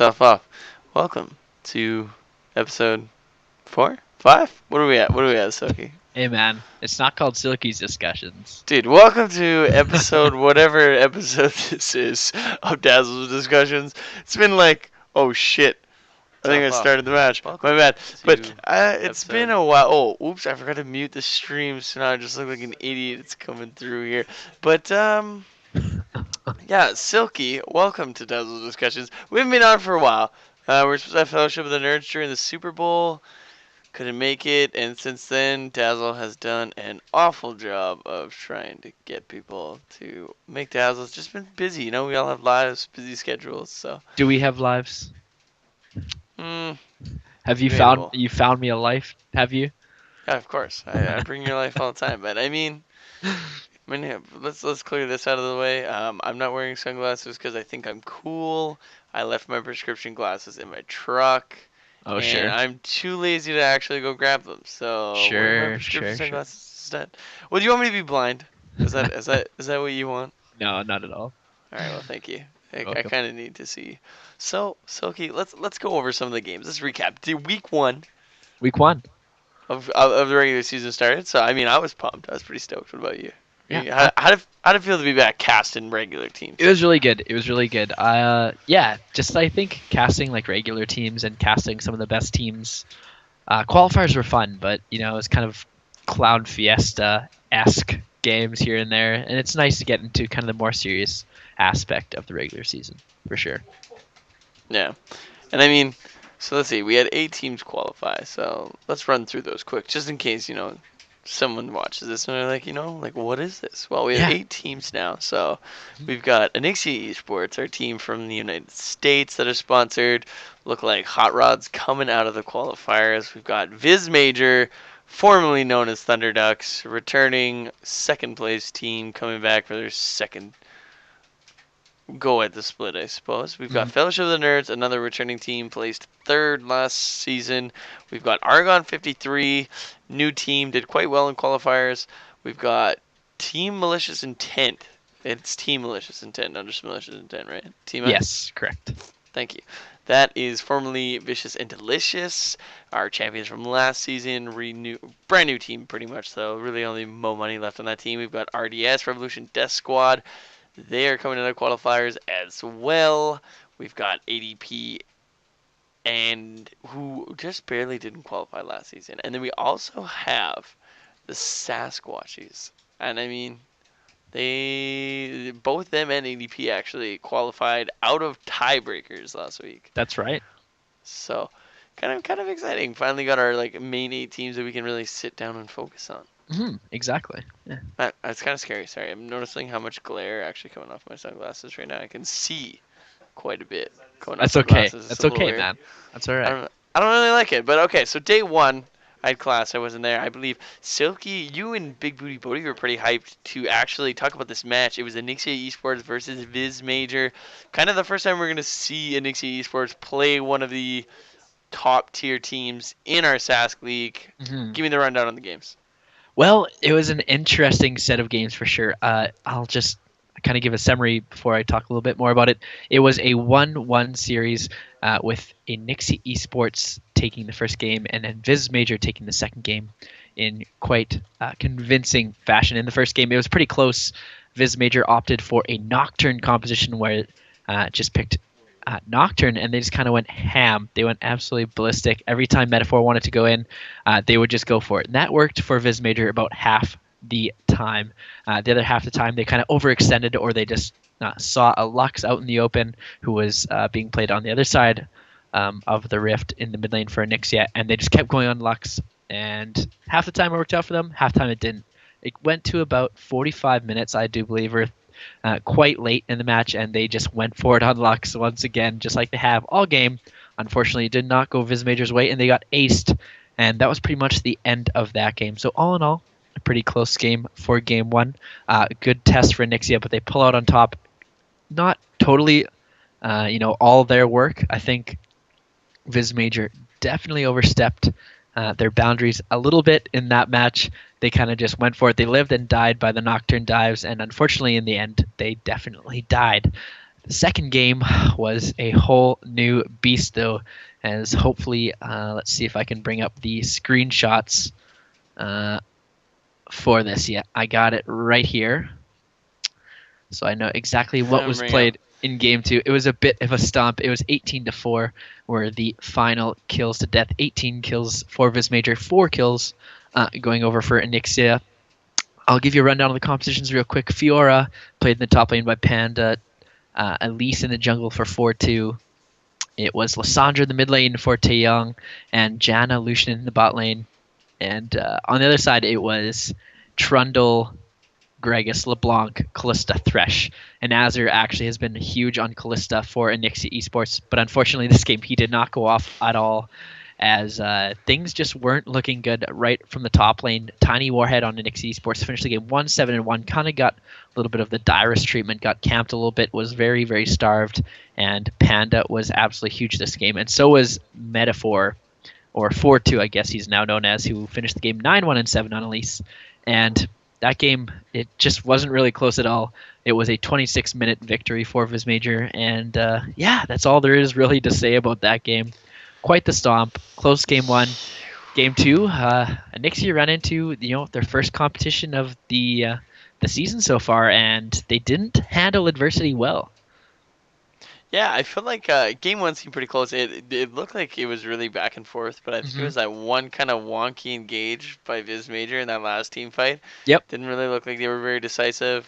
yourself off. Welcome to episode 4? 5? What are we at? Silky? Hey man, it's not called Silky's Discussions. Dude, welcome to episode, whatever episode this is, of Dazzle's Discussions. It's been like, oh shit. I think I started the match. My bad. But it's been a while. Oh, oops, I forgot to mute the stream, so now I just look like an idiot. It's coming through here. But, yeah, Silky, welcome to Dazzle's Discussions. We haven't been on for a while. We're supposed to have Fellowship of the Nerds during the Super Bowl. Couldn't make it, and since then, Dazzle has done an awful job of trying to get people to make Dazzle. It's just been busy, you know. We all have lives, busy schedules, so. Do we have lives? Have you debatable. found me a life? Have you? Yeah, of course. I bring your life all the time, but I mean, let's clear this out of the way. I'm not wearing sunglasses because I think I'm cool. I left my prescription glasses in my truck. Oh, and sure. I'm too lazy to actually go grab them. So Sure. sunglasses instead. Well, do you want me to be blind? Is that what you want? No, not at all. All right. Well, thank you. I Welcome. kind of need to see. So, Silky, let's go over some of the games. Let's recap. Week 1 Week 1. of the regular season started. So, I mean, I was pumped. I was pretty stoked. What about you? Yeah. How did it feel to be back casting regular teams? It was really good. Yeah, just I think casting like regular teams and casting some of the best teams. Qualifiers were fun, but it was kind of Clown Fiesta-esque games here and there, and it's nice to get into kind of the more serious aspect of the regular season for sure. Yeah. And I mean, so let's see. We had 8 teams qualify. So let's run through those quick, just in case, someone watches this and they're like, what is this? Well, we have 8 teams now. So we've got Anixia Esports, our team from the United States that are sponsored. Look like hot rods coming out of the qualifiers. We've got Viz Major, formerly known as Thunder Ducks, returning second place team coming back for their second go at the split, I suppose. We've got Fellowship of the Nerds, another returning team, placed 3rd last season. We've got Argon 53, new team, did quite well in qualifiers. We've got Team Malicious Intent. It's Team Malicious Intent, not just Malicious Intent, right? Team X? Yes, correct. Thank you. That is formerly Vicious and Delicious, our champions from last season. Brand new team, pretty much, though. Really only Mo Money left on that team. We've got RDS, Revolution Death Squad. They are coming into qualifiers as well. We've got ADP, and who just barely didn't qualify last season. And then we also have the Sasquatches. And I mean, both them and ADP actually qualified out of tiebreakers last week. That's right. So kind of exciting. Finally got our main 8 teams that we can really sit down and focus on. Exactly. Yeah. That's kind of scary. Sorry, I'm noticing how much glare actually coming off my sunglasses right now. I can see quite a bit. That's okay. That's okay, man. That's all right. I don't really like it, but okay. So day 1, I had class. I wasn't there. I believe Silky, you and Big Booty Bodie were pretty hyped to actually talk about this match. It was Anixia Esports versus Viz Major. Kind of the first time we're gonna see Anixia Esports play one of the top tier teams in our SKLeague. Give me the rundown on the games. Well, it was an interesting set of games for sure. I'll just kind of give a summary before I talk a little bit more about it. It was a 1-1 series with Anixia Esports taking the first game and then Viz Major taking the second game in quite convincing fashion. In the first game, it was pretty close. Viz Major opted for a Nocturne composition where it just picked Nocturne, and they just kind of went ham. They went absolutely ballistic. Every time Metaphor wanted to go in, they would just go for it. And that worked for Viz Major about half the time. The other half the time, they kind of overextended, or they just saw a Lux out in the open who was being played on the other side of the Rift in the mid lane for Anixia, and they just kept going on Lux. And half the time it worked out for them, half the time it didn't. It went to about 45 minutes, I do believe, or quite late in the match, and they just went for it on Lux once again, just like they have all game. Unfortunately, it did not go Viz Major's way, and they got aced, and that was pretty much the end of that game. So all in all, a pretty close game for game 1. Good test for Anixia, but they pull out on top. Not totally, all their work. I think Viz Major definitely overstepped their boundaries a little bit in that match. They kind of just went for it. They lived and died by the Nocturne dives, and unfortunately in the end, they definitely died. The second game was a whole new beast, though, as hopefully, let's see if I can bring up the screenshots uh, for this. Yeah, I got it right here, so I know exactly what was Bring up. played in game two. It was a bit of a stomp. It was 18-4, where the final kills to death. 18 kills for Vismajor, 4 kills going over for Anixia. I'll give you a rundown of the competitions real quick. Fiora played in the top lane by Panda. Elise in the jungle for 4-2. It was Lissandra in the mid lane for Taeyong, and Janna Lucian in the bot lane. And on the other side, it was Trundle, Gragas, LeBlanc, Callista, Thresh. And Azir actually has been huge on Callista for Anixia Esports, but unfortunately this game he did not go off at all, as things just weren't looking good right from the top lane. Tiny Warhead on Anixia Esports finished the game 1-7-1, kind of got a little bit of the Dyrus treatment, got camped a little bit, was very, very starved, and Panda was absolutely huge this game, and so was Metaphor, or 4-2, I guess he's now known as, who finished the game 9-1-7 on Elise. And that game, it just wasn't really close at all. It was a 26-minute victory for Vismajor, and yeah, that's all there is really to say about that game. Quite the stomp. Close game one. Game two, Anixia ran into their first competition of the season so far, and they didn't handle adversity well. Yeah, I feel like game one seemed pretty close. It looked like it was really back and forth, but I think it was that one kind of wonky engage by Vismajor in that last team fight. Yep. Didn't really look like they were very decisive.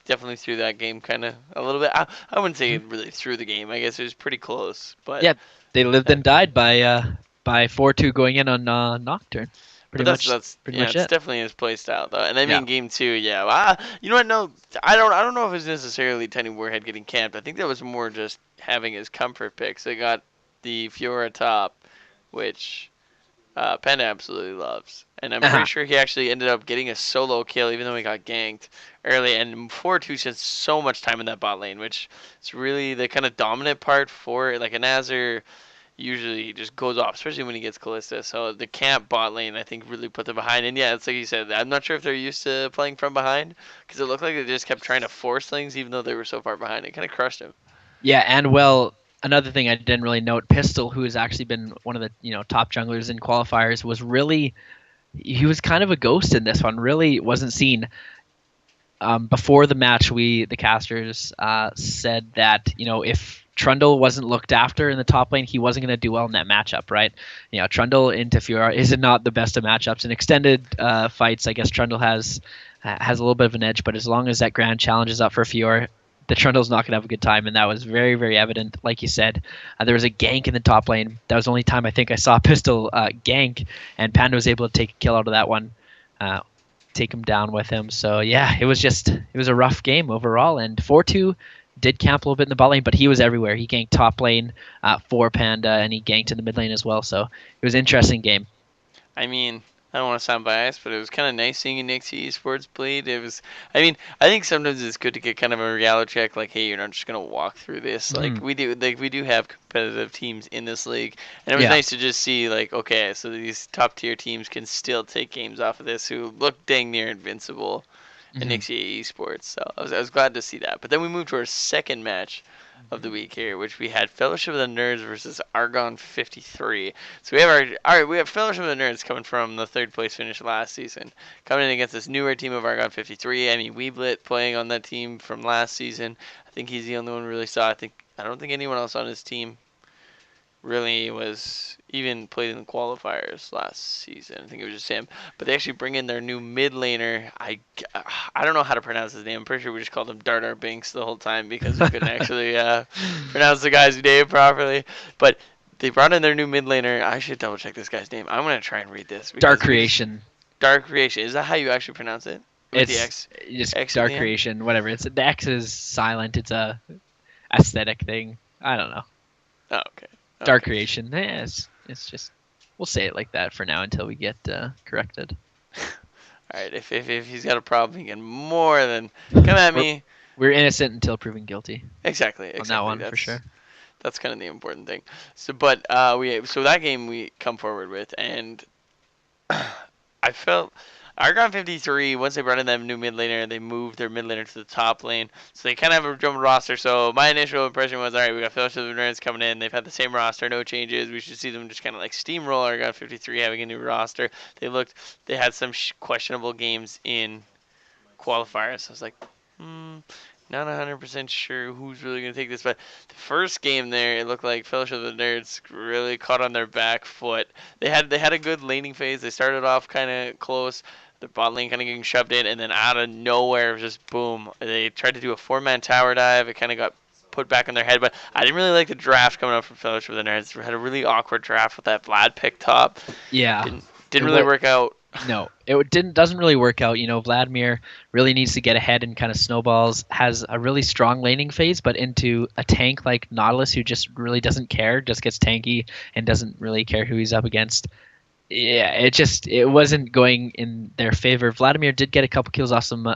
Definitely threw that game kind of a little bit. I wouldn't say it really threw the game. I guess it was pretty close, but Yeah, they lived and died by 4-2 going in on Nocturne. but that's Pretty yeah, much it's it. definitely his play style though. And I Yeah. mean game two, yeah. You know what? No, I don't know if it was necessarily Tiny Warhead getting camped. I think that was more just having his comfort picks. They got the Fiora top, which Panda absolutely loves, and I'm pretty Uh-huh. sure he actually ended up getting a solo kill even though he got ganked early. And 4-2 spent so much time in that bot lane, which is really the kind of dominant part for like an Azir usually he just goes off, especially when he gets Callista. So the camp bot lane, I think, really put them behind. And yeah, it's like you said, I'm not sure if they're used to playing from behind because it looked like they just kept trying to force things even though they were so far behind. It kind of crushed him. Yeah, and well, another thing I didn't really note, Pistol, who has actually been one of the top junglers in qualifiers, was really he was kind of a ghost in this one. Really wasn't seen. Before the match, the casters said that if Trundle wasn't looked after in the top lane, he wasn't going to do well in that matchup, right? Trundle into Fiora is not the best of matchups. In extended fights, I guess Trundle has a little bit of an edge, but as long as that grand challenge is up for Fiora, the Trundle's not going to have a good time, and that was very, very evident. Like you said, there was a gank in the top lane. That was the only time I think I saw Pistol gank, and Panda was able to take a kill out of that one. Take him down with him. So yeah, it was a rough game overall. And 4-2 did camp a little bit in the bot lane, but he was everywhere. He ganked top lane for Panda, and he ganked in the mid lane as well. So it was an interesting game. I mean, I don't want to sound biased, but it was kind of nice seeing Anixia Esports played. It was, I mean, I think sometimes it's good to get kind of a reality check, like, hey, you're not just gonna walk through this. Mm-hmm. Like we do have competitive teams in this league, and it was Yeah. nice to just see, like, okay, so these top tier teams can still take games off of this, who look dang near invincible. Mm-hmm. Anixia Esports, so I was glad to see that. But then we moved to our second match of the week here, which we had Fellowship of the Nerds versus Argon 53. So we have we have Fellowship of the Nerds coming from the third place finish last season, coming in against this newer team of Argon 53. I mean, Weeblit playing on that team from last season. I think he's the only one we really saw. I don't think anyone else on his team really was even played in the qualifiers last season. I think it was just him. But they actually bring in their new mid laner. I don't know how to pronounce his name. I'm pretty sure we just called him Dardar Binks the whole time because we couldn't actually pronounce the guy's name properly. But they brought in their new mid laner. I should double check this guy's name. I'm gonna try and read this Dark because Creation. Dark Creation. Is that how you actually pronounce it? With the It's X, just X in Dark the end? Creation. Whatever. The X is silent. It's a aesthetic thing. I don't know. Oh, okay. Dark Okay. Creation. Yeah, it's just we'll say it like that for now until we get corrected. All right. If he's got a problem, he can more than come at We're me. we're innocent until proven guilty Exactly. on that Exactly. one for sure. That's kind of the important thing. So, but so that game we come forward with, and I felt Argon 53, once they brought in that new mid laner, they moved their mid laner to the top lane. So they kind of have a jumbled roster. So my initial impression was, all right, we got Fellowship of the Nerds coming in. They've had the same roster, no changes. We should see them just kind of like steamroll Argon 53 having a new roster. They had some questionable games in qualifiers. So I was like, not 100% sure who's really going to take this, but the first game there, it looked like Fellowship of the Nerds really caught on their back foot. They had a good laning phase. They started off kind of close. The bot lane kind of getting shoved in, and then out of nowhere, it was just boom. They tried to do a 4-man tower dive. It kind of got put back on their head, but I didn't really like the draft coming up from Fellowship of the Nerds. They had a really awkward draft with that Vlad pick top. Yeah. Didn't really work out. No, it doesn't really work out. Vladimir really needs to get ahead and kind of snowballs. Has a really strong laning phase, but into a tank like Nautilus who just really doesn't care, just gets tanky and doesn't really care who he's up against. Yeah, it wasn't going in their favor. Vladimir did get a couple kills off some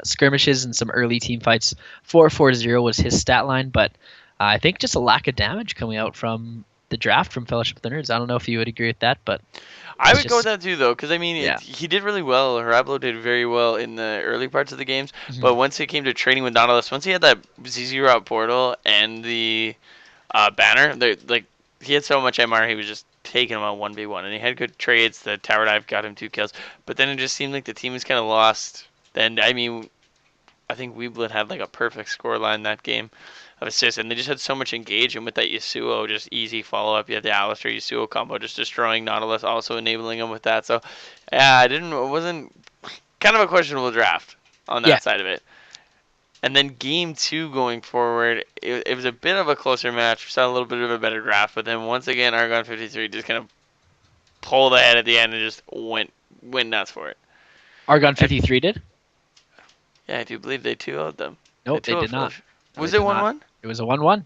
skirmishes and some early team fights. 440 was his stat line, but I think just a lack of damage coming out from the draft from Fellowship of the Nerds. I don't know if you would agree with that, but I would go with that too, though, because he did really well. Harablo did very well in the early parts of the games, but once it came to trading with Nautilus, once he had that ZZ route portal and the banner, he had so much MR, he was just taking him on 1v1, and he had good trades. The tower dive got him 2 kills, but then it just seemed like the team was kind of lost. Then I think Weeblit had like a perfect scoreline that game of assists, and they just had so much engagement with that Yasuo, just easy follow-up. You had the Alistair Yasuo combo just destroying Nautilus, also enabling him with that. So, yeah, it wasn't kind of a questionable draft on that side of it. And then game 2 going forward, it was a bit of a closer match. We saw a little bit of a better draft, but then once again, Argon 53 just kind of pulled ahead at the end and just went nuts for it. Argon 53 did? Yeah, I do believe they 2-0'd them. Nope, they did not. Was it 1-1? It was a 1-1.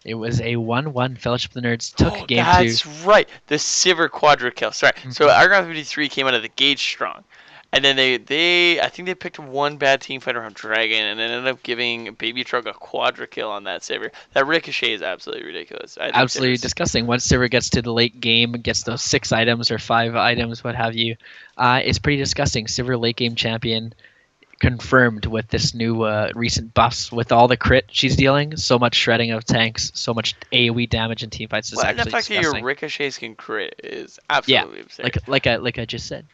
It was a 1-1. Fellowship of the Nerds took game 2. That's right. The Sivir quadra kill. Sorry. So Argon 53 came out of the gate strong. And then I think they picked one bad team fight around Dragon and then ended up giving Baby Truck a quadra kill on that Sivir. That ricochet is absolutely ridiculous. Absolutely disgusting. Once Sivir gets to the late game, gets those 6 items or 5 items, what have you, it's pretty disgusting. Sivir late game champion, confirmed with this new recent buffs with all the crit she's dealing, so much shredding of tanks, so much AoE damage in teamfights. Well, the fact that your ricochets can crit is absolutely absurd. like I just said.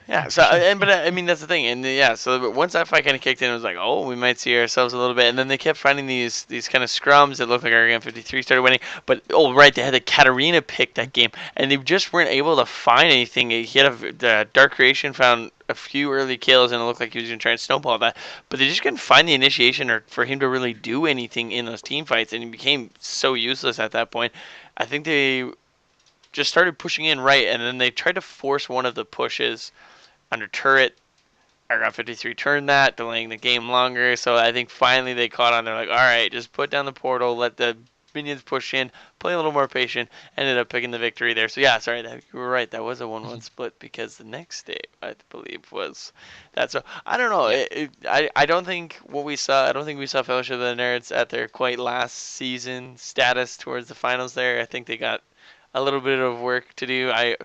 Yeah, so but that's the thing, and so once that fight kind of kicked in, it was like, oh, we might see ourselves a little bit, and then they kept finding these kind of scrums that looked like Argon 53 started winning, but they had the Katarina pick that game, and they just weren't able to find anything. He had the Dark Creation found a few early kills, and it looked like he was going to try and snowball that, but they just couldn't find the initiation or for him to really do anything in those team fights, and he became so useless at that point. I think they just started pushing in right, and then they tried to force one of the pushes under turret. Argon 53 turned that, delaying the game longer. So I think finally they caught on. They're like, all right, just put down the portal, let the minions push in, play a little more patient. Ended up picking the victory there. So yeah, sorry, you were right. That was a 1-1 split because the next day, I believe, was that. So I don't know. I don't think we saw Fellowship of the Nerds at their quite last season status towards the finals there. I think they got a little bit of work to do. I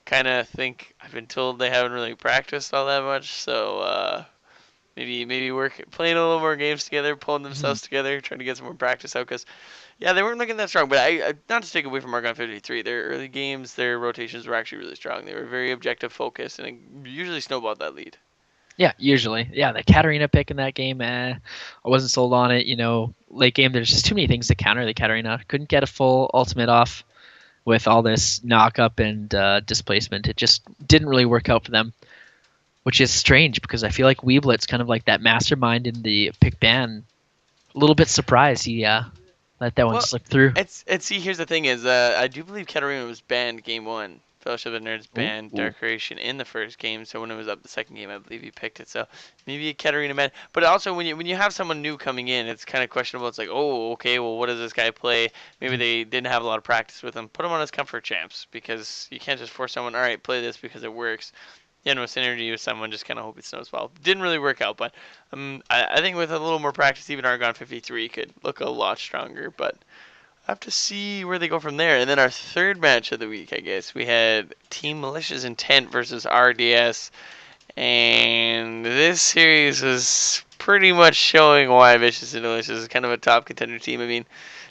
kind of think I've been told they haven't really practiced all that much, so maybe playing a little more games together, pulling themselves together, trying to get some more practice out. Because they weren't looking that strong. But I not to take away from Argon 53, their early games, their rotations were actually really strong. They were very objective focused, and it usually snowballed that lead. Yeah, usually. Yeah, the Katarina pick in that game, I wasn't sold on it. Late game, there's just too many things to counter the Katarina. Couldn't get a full ultimate off with all this knock-up and displacement. It just didn't really work out for them, which is strange because I feel like Weeblet's kind of like that mastermind in the pick ban. A little bit surprised he let that one slip through. See, here's the thing is, I do believe Katarina was banned game 1. Fellowship of the Nerds banned Dark Creation in the first game, so when it was up the second game, I believe he picked it. So maybe a Katarina ban. But also, when you have someone new coming in, it's kind of questionable. It's like, oh, okay, well, what does this guy play? Maybe they didn't have a lot of practice with him. Put him on his comfort champs, because you can't just force someone, all right, play this because it works. Synergy with someone, just kind of hope it snows well. Didn't really work out, but I think with a little more practice, even Argon 53 could look a lot stronger. But have to see where they go from there. And then our third match of the week, I guess, we had Team Malicious Intent versus RDS. And this series was pretty much showing why Vicious and Delicious is kind of a top contender team. I mean,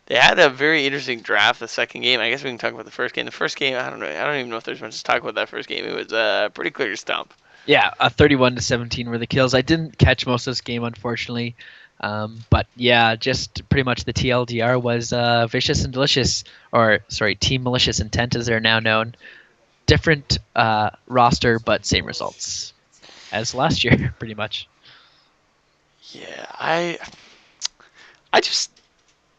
they had a very interesting draft the second game. I guess we can talk about the first game. The first game, I don't know. I don't even know if there's much to talk about that first game. It was pretty clear to stump. Yeah, 31-17 were the kills. I didn't catch most of this game, unfortunately. But yeah, just pretty much the TLDR was Vicious and Delicious, or sorry, Team Malicious Intent as they're now known. Different roster, but same results as last year, pretty much. Yeah, I just,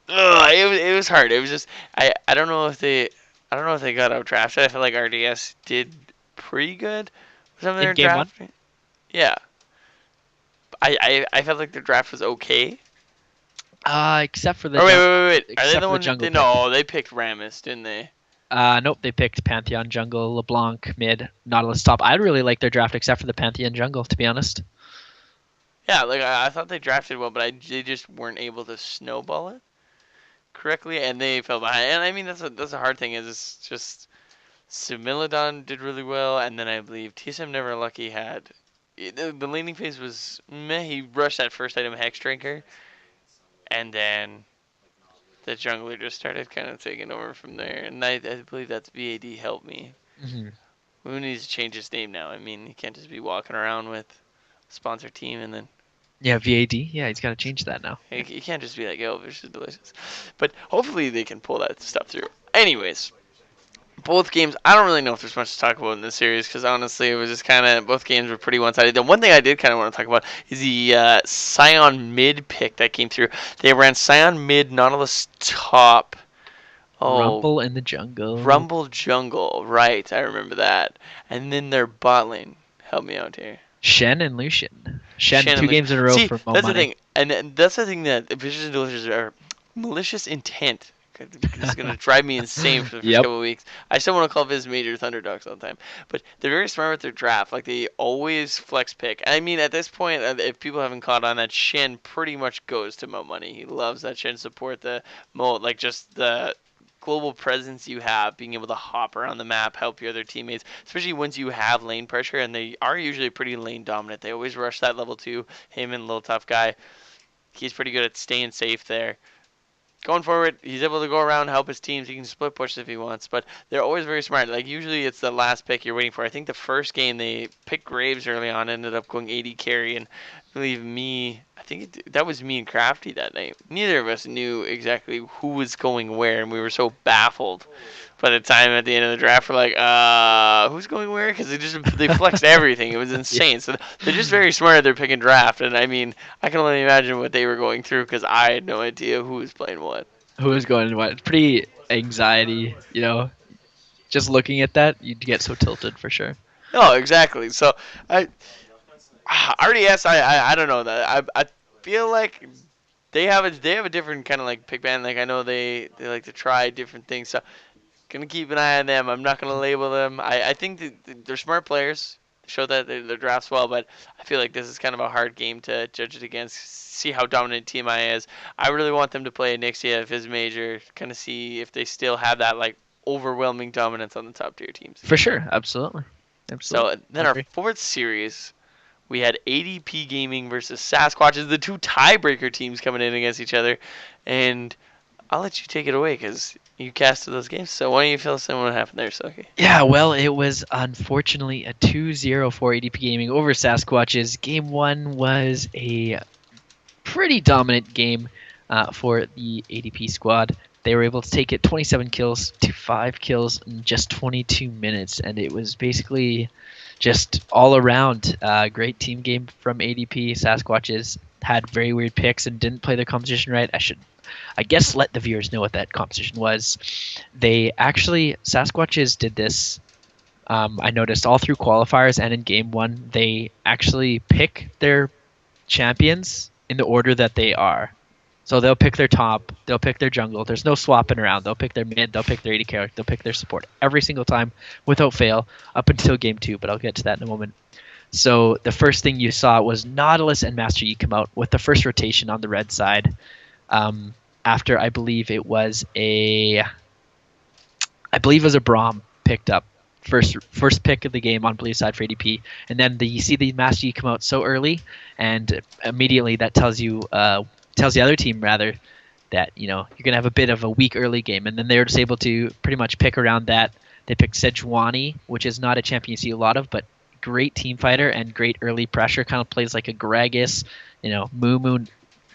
it was hard. It was just, I don't know if they got out drafted. I feel like RDS did pretty good with some of their In game drafting. Yeah. I felt like their draft was okay. Except for the wait. Are they except the for one? jungle No, they picked Rammus, didn't they? Nope, they picked Pantheon jungle, LeBlanc mid, Nautilus top. I really like their draft except for the Pantheon jungle, to be honest. Yeah, like I thought they drafted well, but they just weren't able to snowball it correctly, and they fell behind. And I mean, that's a hard thing. Is it's just Similodon did really well, and then I believe TSM Never Lucky had the laning phase was meh. He rushed that first item Hex Drinker, and then the jungler just started kind of taking over from there. And I believe that's VAD helped me. Mm-hmm. Who needs to change his name now? I mean, he can't just be walking around with a sponsor team and then. Yeah, VAD. Yeah, he's got to change that now. You can't just be like, oh, Vicious Delicious. But hopefully they can pull that stuff through. Anyways, both games, I don't really know if there's much to talk about in this series because honestly, it was just kind of, both games were pretty one-sided. The one thing I did kind of want to talk about is the Scion mid pick that came through. They ran Scion mid, Nautilus top. Oh, Rumble in the jungle. Rumble jungle, right, I remember that. And then their bot lane. Help me out here. Shen and Lucian. Shen 2 and games in a row for more that's money. the thing, and that's the thing that Vicious and Delicious are malicious intent. It's gonna drive me insane for the first couple of weeks. I still want to call Viz Major Thunderdogs all the time, but they're very smart with their draft. Like they always flex pick. I mean, at this point, if people haven't caught on, that Shen pretty much goes to Mo Money. He loves that Shen support, the Mo, like just the global presence you have, being able to hop around the map, help your other teammates, especially once you have lane pressure, and they are usually pretty lane dominant. They always rush that level 2, him and Little Tough Guy. He's pretty good at staying safe there. Going forward, he's able to go around and help his teams. He can split push if he wants, but they're always very smart. Like, usually it's the last pick you're waiting for. I think the first game they picked Graves early on, ended up going 80 carry, and I believe that was me and Crafty that night. Neither of us knew exactly who was going where, and we were so baffled. By the time at the end of the draft, we're like, who's going where? Because they flexed everything. It was insane. So they're just very smart at their pick and draft. And I mean, I can only imagine what they were going through because I had no idea who was playing what. Who was going what? It's pretty anxiety, you know. Just looking at that, you'd get so tilted for sure. No, exactly. So RDS, I don't know that. I feel like they have a different kind of like pick band. Like I know they like to try different things. So gonna keep an eye on them. I'm not gonna label them. I think that they're smart players. Show that their drafts well, but I feel like this is kind of a hard game to judge it against. See how dominant Team I is. I really want them to play Nixia if his major, kind of see if they still have that like overwhelming dominance on the top tier teams. For sure, absolutely. So then our fourth series, we had ADP Gaming versus Sasquatches, the two tiebreaker teams coming in against each other, and I'll let you take it away because you casted those games. So why don't you fill us in what happened there, Silky? Yeah, well, it was unfortunately a 2-0 for ADP Gaming over Sasquatches. Game 1 was a pretty dominant game for the ADP squad. They were able to take it 27 kills to 5 kills in just 22 minutes, and it was basically just all around great team game from ADP. Sasquatches had very weird picks and didn't play their composition right. I guess let the viewers know what that composition was. Sasquatches did this. I noticed all through qualifiers and in game 1, they actually pick their champions in the order that they are. So they'll pick their top, they'll pick their jungle. There's no swapping around. They'll pick their mid, they'll pick their AD carry, they'll pick their support every single time without fail up until game 2, but I'll get to that in a moment. So the first thing you saw was Nautilus and Master Yi come out with the first rotation on the red side. after I believe it was a Braum picked up first pick of the game on blue side for ADP, and then you see the Master Yi come out so early, and immediately that tells the other team rather that you're gonna have a bit of a weak early game, and then they're just able to pretty much pick around that. They picked Sejuani, which is not a champion you see a lot of, but great team fighter and great early pressure. Kind of plays like a Gragas, Mumu.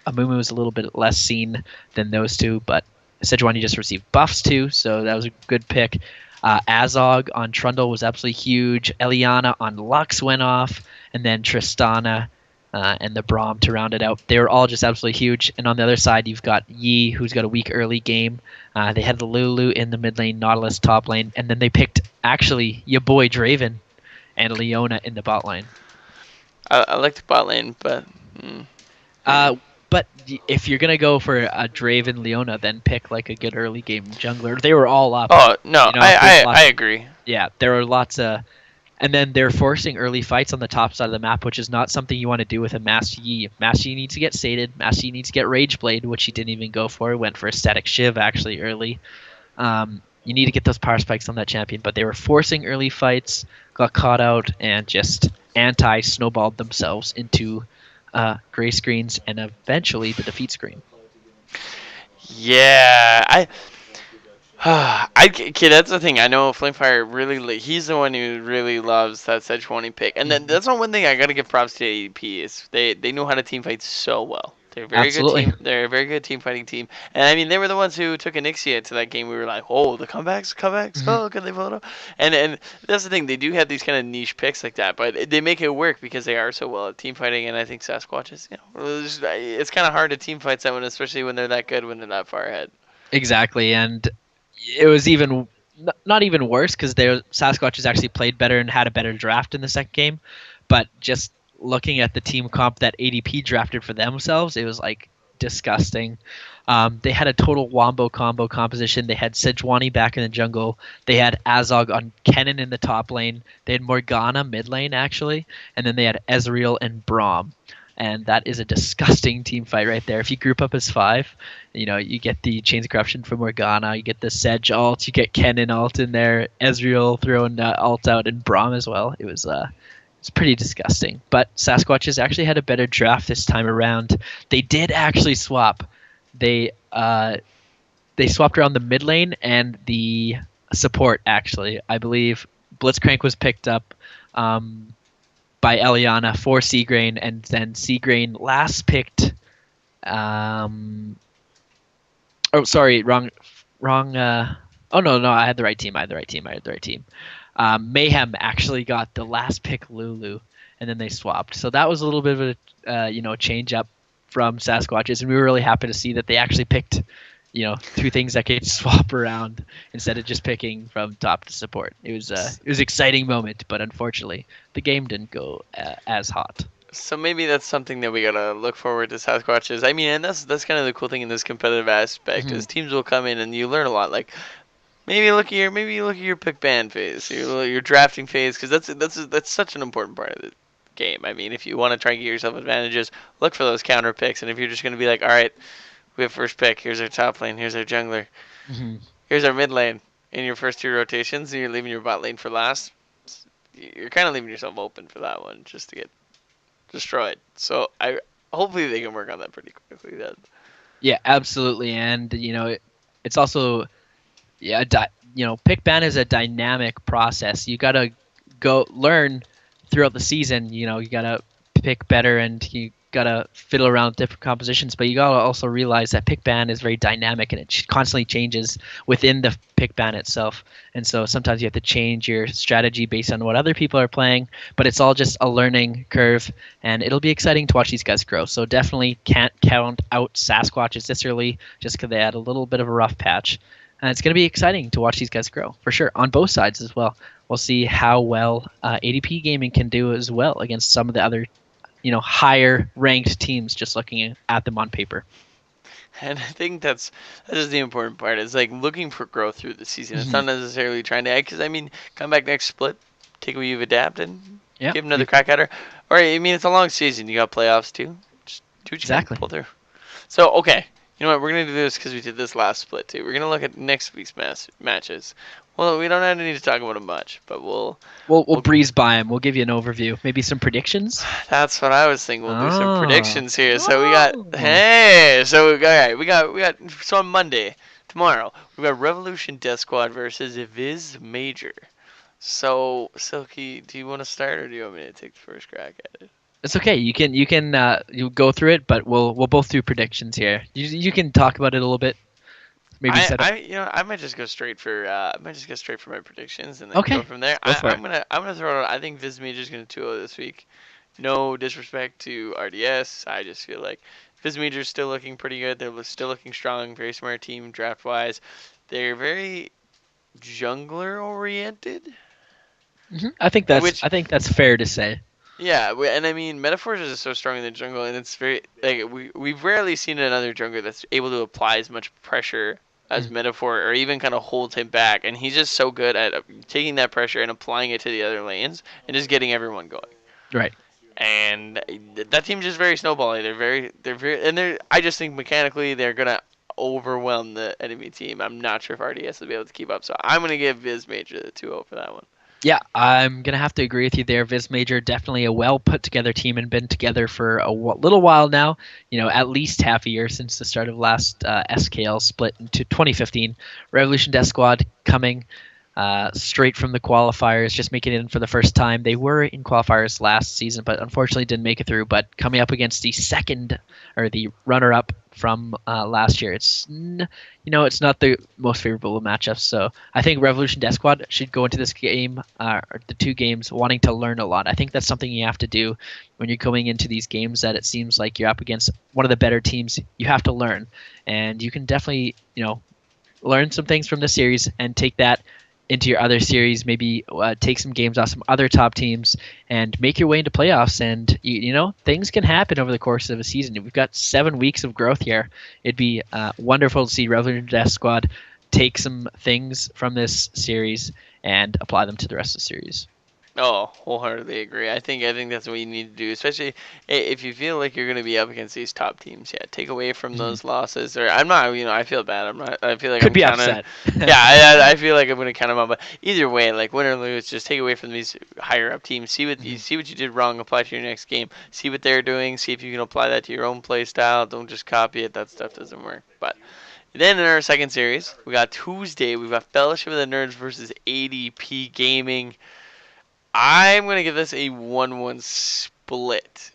Mumu is a little bit less seen than those two, but Sejuani just received buffs too, so that was a good pick. Azog on Trundle was absolutely huge. Eliana on Lux went off, and then Tristana and the Braum to round it out. They were all just absolutely huge. And on the other side, you've got Yi, who's got a weak early game. They had the Lulu in the mid lane, Nautilus top lane, and then they picked actually your boy Draven and Leona in the bot lane. I like the bot lane, but. But if you're gonna go for a Draven Leona, then pick like a good early game jungler. They were all up. Oh no, I agree. Yeah, there were lots of, and then they're forcing early fights on the top side of the map, which is not something you want to do with a Master Yi. Master Yi needs to get sated. Master Yi needs to get Rage Blade, which he didn't even go for. He went for a Static Shiv actually early. You need to get those power spikes on that champion, but they were forcing early fights, got caught out, and just anti-snowballed themselves into gray screens and eventually the defeat screen. Yeah, kid, that's the thing. I know Flamefire really, he's the one who really loves that Sejuani pick. And then that's one thing I gotta give props to ADP is they know how to team fight so well. They're a very good team. They're a very good team fighting team. And I mean, they were the ones who took Onyxia to that game. We were like, oh, the comebacks. Oh, can they pull it up? And that's the thing. They do have these kind of niche picks like that, but they make it work because they are so well at team fighting. And I think Sasquatch is, it's kind of hard to team fight someone, especially when they're that good, when they're that far ahead. Exactly, and it was even not even worse because Sasquatch has actually played better and had a better draft in the second game, but just looking at the team comp that ADP drafted for themselves, it was like disgusting. They had a total wombo combo composition. They had Sejuani back in the jungle. They had Azog on Kennen in the top lane. They had Morgana mid lane actually, and then they had Ezreal and Braum. And that is a disgusting team fight right there. If you group up as 5, you get the Chains of Corruption from Morgana, you get the Sedge ult, you get Kennen ult in there, Ezreal throwing ult out, and Braum as well. It's pretty disgusting. But Sasquatch has actually had a better draft this time around. They did actually swap. They swapped around the mid lane and the support, actually. I believe Blitzcrank was picked up by Eliana for Seagrain, and then Seagrain last picked... wrong... oh, no, I had the right team. Mayhem actually got the last pick Lulu, and then they swapped. So that was a little bit of a change up from Sasquatches, and we were really happy to see that they actually picked 2 things that could swap around instead of just picking from top to support. It was an exciting moment, but unfortunately the game didn't go as hot. So maybe that's something that we gotta look forward to Sasquatches. I mean, and that's kind of the cool thing in this competitive aspect is teams will come in and you learn a lot. Like maybe look at your pick ban phase, your drafting phase, because that's such an important part of the game. I mean, if you want to try and get yourself advantages, look for those counter picks. And if you're just gonna be like, all right, we have first pick, here's our top lane, here's our jungler, here's our mid lane in your first 2 rotations, and you're leaving your bot lane for last, you're kind of leaving yourself open for that one just to get destroyed. So hopefully they can work on that pretty quickly then. Yeah, absolutely. And it's also pick ban is a dynamic process. You gotta go learn throughout the season. You gotta pick better and you gotta fiddle around with different compositions, but you gotta also realize that pick ban is very dynamic and it constantly changes within the pick ban itself. And so sometimes you have to change your strategy based on what other people are playing, but it's all just a learning curve, and it'll be exciting to watch these guys grow. So definitely can't count out Sasquatches this early just because they had a little bit of a rough patch. And it's going to be exciting to watch these guys grow, for sure, on both sides as well. We'll see how well ADP Gaming can do as well against some of the other higher ranked teams, just looking at them on paper. And I think that is the important part. It's like looking for growth through the season. It's not necessarily trying to, because I mean, come back next split, take what you've adapted, give another crack at her. Or I mean, it's a long season. You got playoffs too. Just do what you can, pull through. So okay, You know what? We're gonna do this because we did this last split too. We're gonna look at next week's matches. Well, we don't have need to talk about them much, but We'll breeze by them. We'll give you an overview. Maybe some predictions. That's what I was thinking. We'll do some Oh. predictions here. So we got so on Monday, tomorrow, we got Revolution Death Squad versus Viz Major. So Silky, do you want to start or do you want me to take the first crack at it? It's okay. You go through it, but we'll both do predictions here. You can talk about it a little bit. Maybe set up. I might just go straight for my predictions and then Okay. go from there. Go for it. I'm gonna throw it out. I think Viz Major's gonna 2-0 this week. No disrespect to RDS, I just feel like Viz Major's still looking pretty good. They're still looking strong. Very smart team draft wise. They're very jungler oriented. I think that's fair to say. Yeah, and I mean, Metaphors is so strong in the jungle, and it's very like we've rarely seen another jungler that's able to apply as much pressure as Metaphor, or even kind of hold him back. And he's just so good at taking that pressure and applying it to the other lanes, and just getting everyone going. Right. And that team's just very snowbally. I just think mechanically they're gonna overwhelm the enemy team. I'm not sure if RDS will be able to keep up, so I'm gonna give Viz Major the 2-0 for that one. Yeah, I'm going to have to agree with you there. Viz Major, definitely a well put together team and been together for a little while now. At least half a year since the start of last SKL split into 2015. Revolution Death Squad coming straight from the qualifiers, just making it in for the first time. They were in qualifiers last season, but unfortunately didn't make it through. But coming up against the runner-up from last year, it's not the most favorable of matchups. So I think Revolution Death Squad should go into this game, or the two games, wanting to learn a lot. I think that's something you have to do when you're going into these games. That it seems like you're up against one of the better teams. You have to learn, and you can definitely learn some things from the series and take that into your other series, maybe take some games off some other top teams and make your way into playoffs. And things can happen over the course of a season. We've got 7 weeks of growth here. It'd be wonderful to see Revolution Death Squad take some things from this series and apply them to the rest of the series. Oh, wholeheartedly agree. I think that's what you need to do, especially if you feel like you're going to be up against these top teams. Yeah, take away from those losses. Or I'm not, I feel bad. I'm not. I feel like Could be upset. Yeah, I feel like I'm going to count them out. But either way, like win or lose, just take away from these higher up teams. See what you did wrong. Apply to your next game. See what they're doing. See if you can apply that to your own play style. Don't just copy it. That stuff doesn't work. But then in our second series, we got Tuesday. We've got Fellowship of the Nerds versus ADP Gaming. I'm going to give this a 1-1 split.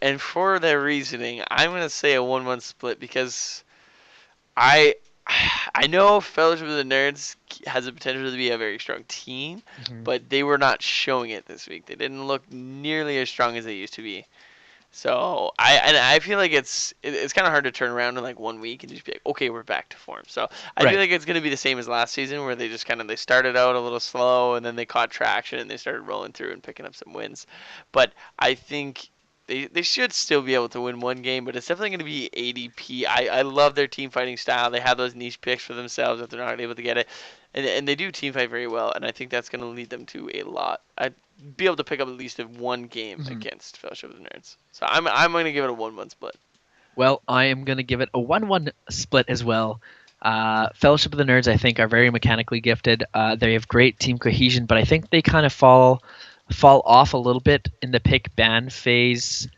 And for that reasoning, I'm going to say a 1-1 split because I know Fellowship of the Nerds has the potential to be a very strong team, but they were not showing it this week. They didn't look nearly as strong as they used to be. So I feel like it's kind of hard to turn around in like 1 week and just be like, okay, we're back to form. So I feel like it's going to be the same as last season, where they just they started out a little slow and then they caught traction and they started rolling through and picking up some wins. But I think they should still be able to win one game, but it's definitely going to be ADP. I love their team fighting style. They have those niche picks for themselves if they're not able to get it. And they do team fight very well, and I think that's going to lead them to a lot. I'd be able to pick up at least one game against Fellowship of the Nerds. So I'm going to give it a 1-1 split. Well, I am going to give it a 1-1 split as well. Fellowship of the Nerds, I think, are very mechanically gifted. They have great team cohesion, but I think they kind of fall off a little bit in the pick ban phase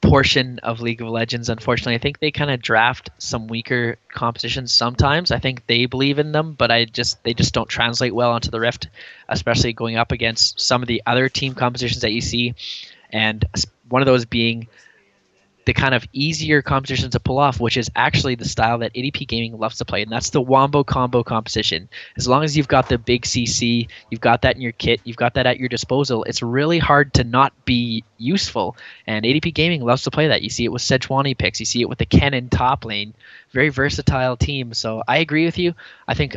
portion of League of Legends. Unfortunately, I think they kind of draft some weaker competitions sometimes. I think they believe in them, but they just don't translate well onto the Rift, especially going up against some of the other team competitions that you see, and one of those being the kind of easier competitions to pull off, which is actually the style that ADP Gaming loves to play, and that's the Wombo Combo competition. As long as you've got the big CC, you've got that in your kit, you've got that at your disposal, it's really hard to not be useful, and ADP Gaming loves to play that. You see it with Sejuani picks, you see it with the Kennen top lane. Very versatile team, so I agree with you. I think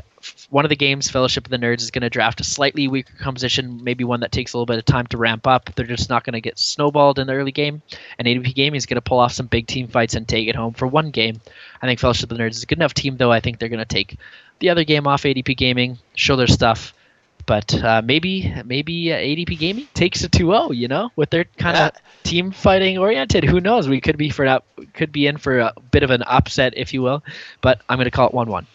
one of the games, Fellowship of the Nerds, is going to draft a slightly weaker composition, maybe one that takes a little bit of time to ramp up. They're just not going to get snowballed in the early game, and ADP Gaming is going to pull off some big team fights and take it home for one game. I think Fellowship of the Nerds is a good enough team, though. I think they're going to take the other game off ADP Gaming, show their stuff, But maybe ADP Gaming takes a 2-0, with their kind Yeah, of team fighting oriented. Who knows? We could be in for a bit of an upset, if you will. But I'm going to call it 1-1.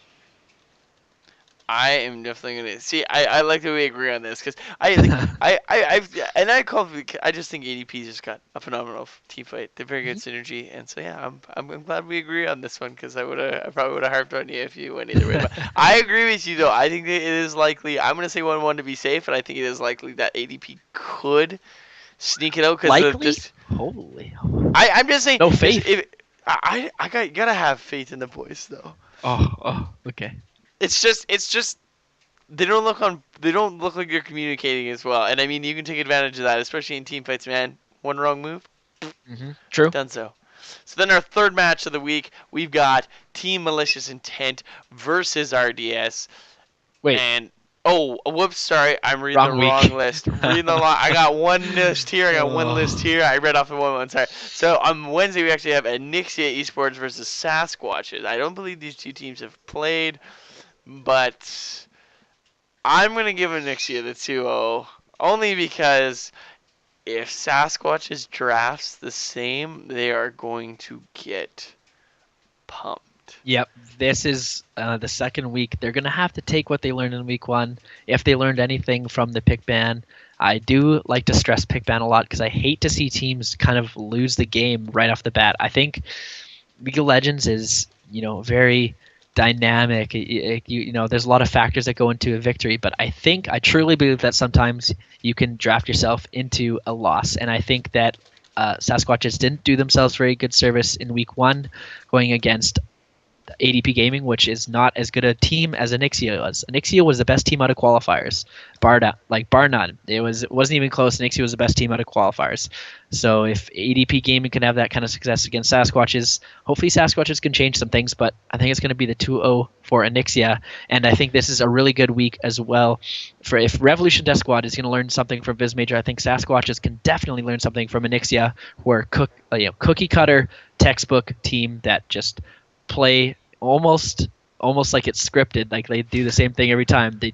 I am definitely gonna see. I like that we agree on this because I like I call I just think ADP just got a phenomenal team fight. They're very good Mhm. synergy, and so yeah, I'm glad we agree on this one because I probably would have harped on you if you went either way. But I agree with you though. I think that it is likely. I'm gonna say 1-1 to be safe, and I think it is likely that ADP could sneak it out because of Likely? just. Holy. I'm just saying No because faith. if gotta have faith in the boys though. Okay. It's just they don't look like you're communicating as well. And I mean, you can take advantage of that, especially in team fights, man. One wrong move, True. done so. So then our third match of the week, we've got Team Malicious Intent versus RDS. Wait, And oh, whoops, sorry, I'm reading the wrong week. wrong list. Reading the I got one list here. I got one list Oh. here. I read off the one. Sorry. So on Wednesday we actually have Anixia Esports versus Sasquatches. I don't believe these two teams have played, but I'm gonna give Anixia the 2-0 only because if Sasquatch's drafts the same, they are going to get pumped. Yep, this is the second week. They're going to have to take what they learned in week one. If they learned anything from the pick ban, I do like to stress pick ban a lot because I hate to see teams kind of lose the game right off the bat. I think League of Legends is, very dynamic. There's a lot of factors that go into a victory, but I truly believe that sometimes you can draft yourself into a loss. And I think that Sasquatches didn't do themselves very good service in week one going against ADP Gaming, which is not as good a team as Anixia was. Anixia was the best team out of qualifiers, bar none. It wasn't even close. Anixia was the best team out of qualifiers. So if ADP Gaming can have that kind of success against Sasquatches, hopefully Sasquatches can change some things. But I think it's going to be the 2-0 for Anixia, and I think this is a really good week as well. For if Revolution Death Squad is going to learn something from Viz Major, I think Sasquatches can definitely learn something from Anixia, who are cookie cutter textbook team that just play almost like it's scripted. Like they do the same thing every time. They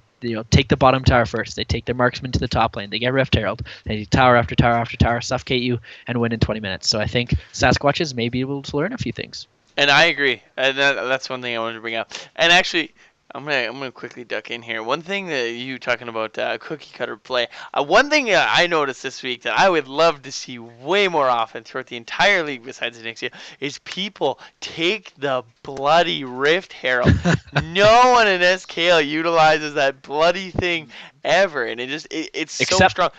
take the bottom tower first. They take their marksman to the top lane. They get Rift Herald. They do tower after tower after tower, suffocate you, and win in 20 minutes. So I think Sasquatches may be able to learn a few things. And I agree. And that's one thing I wanted to bring up. And actually, I'm gonna quickly duck in here. One thing that you talking about cookie cutter play. One thing I noticed this week that I would love to see way more often throughout the entire league besides Nixia is people take the bloody Rift Herald. No one in SKL utilizes that bloody thing ever, and it's so Except strong.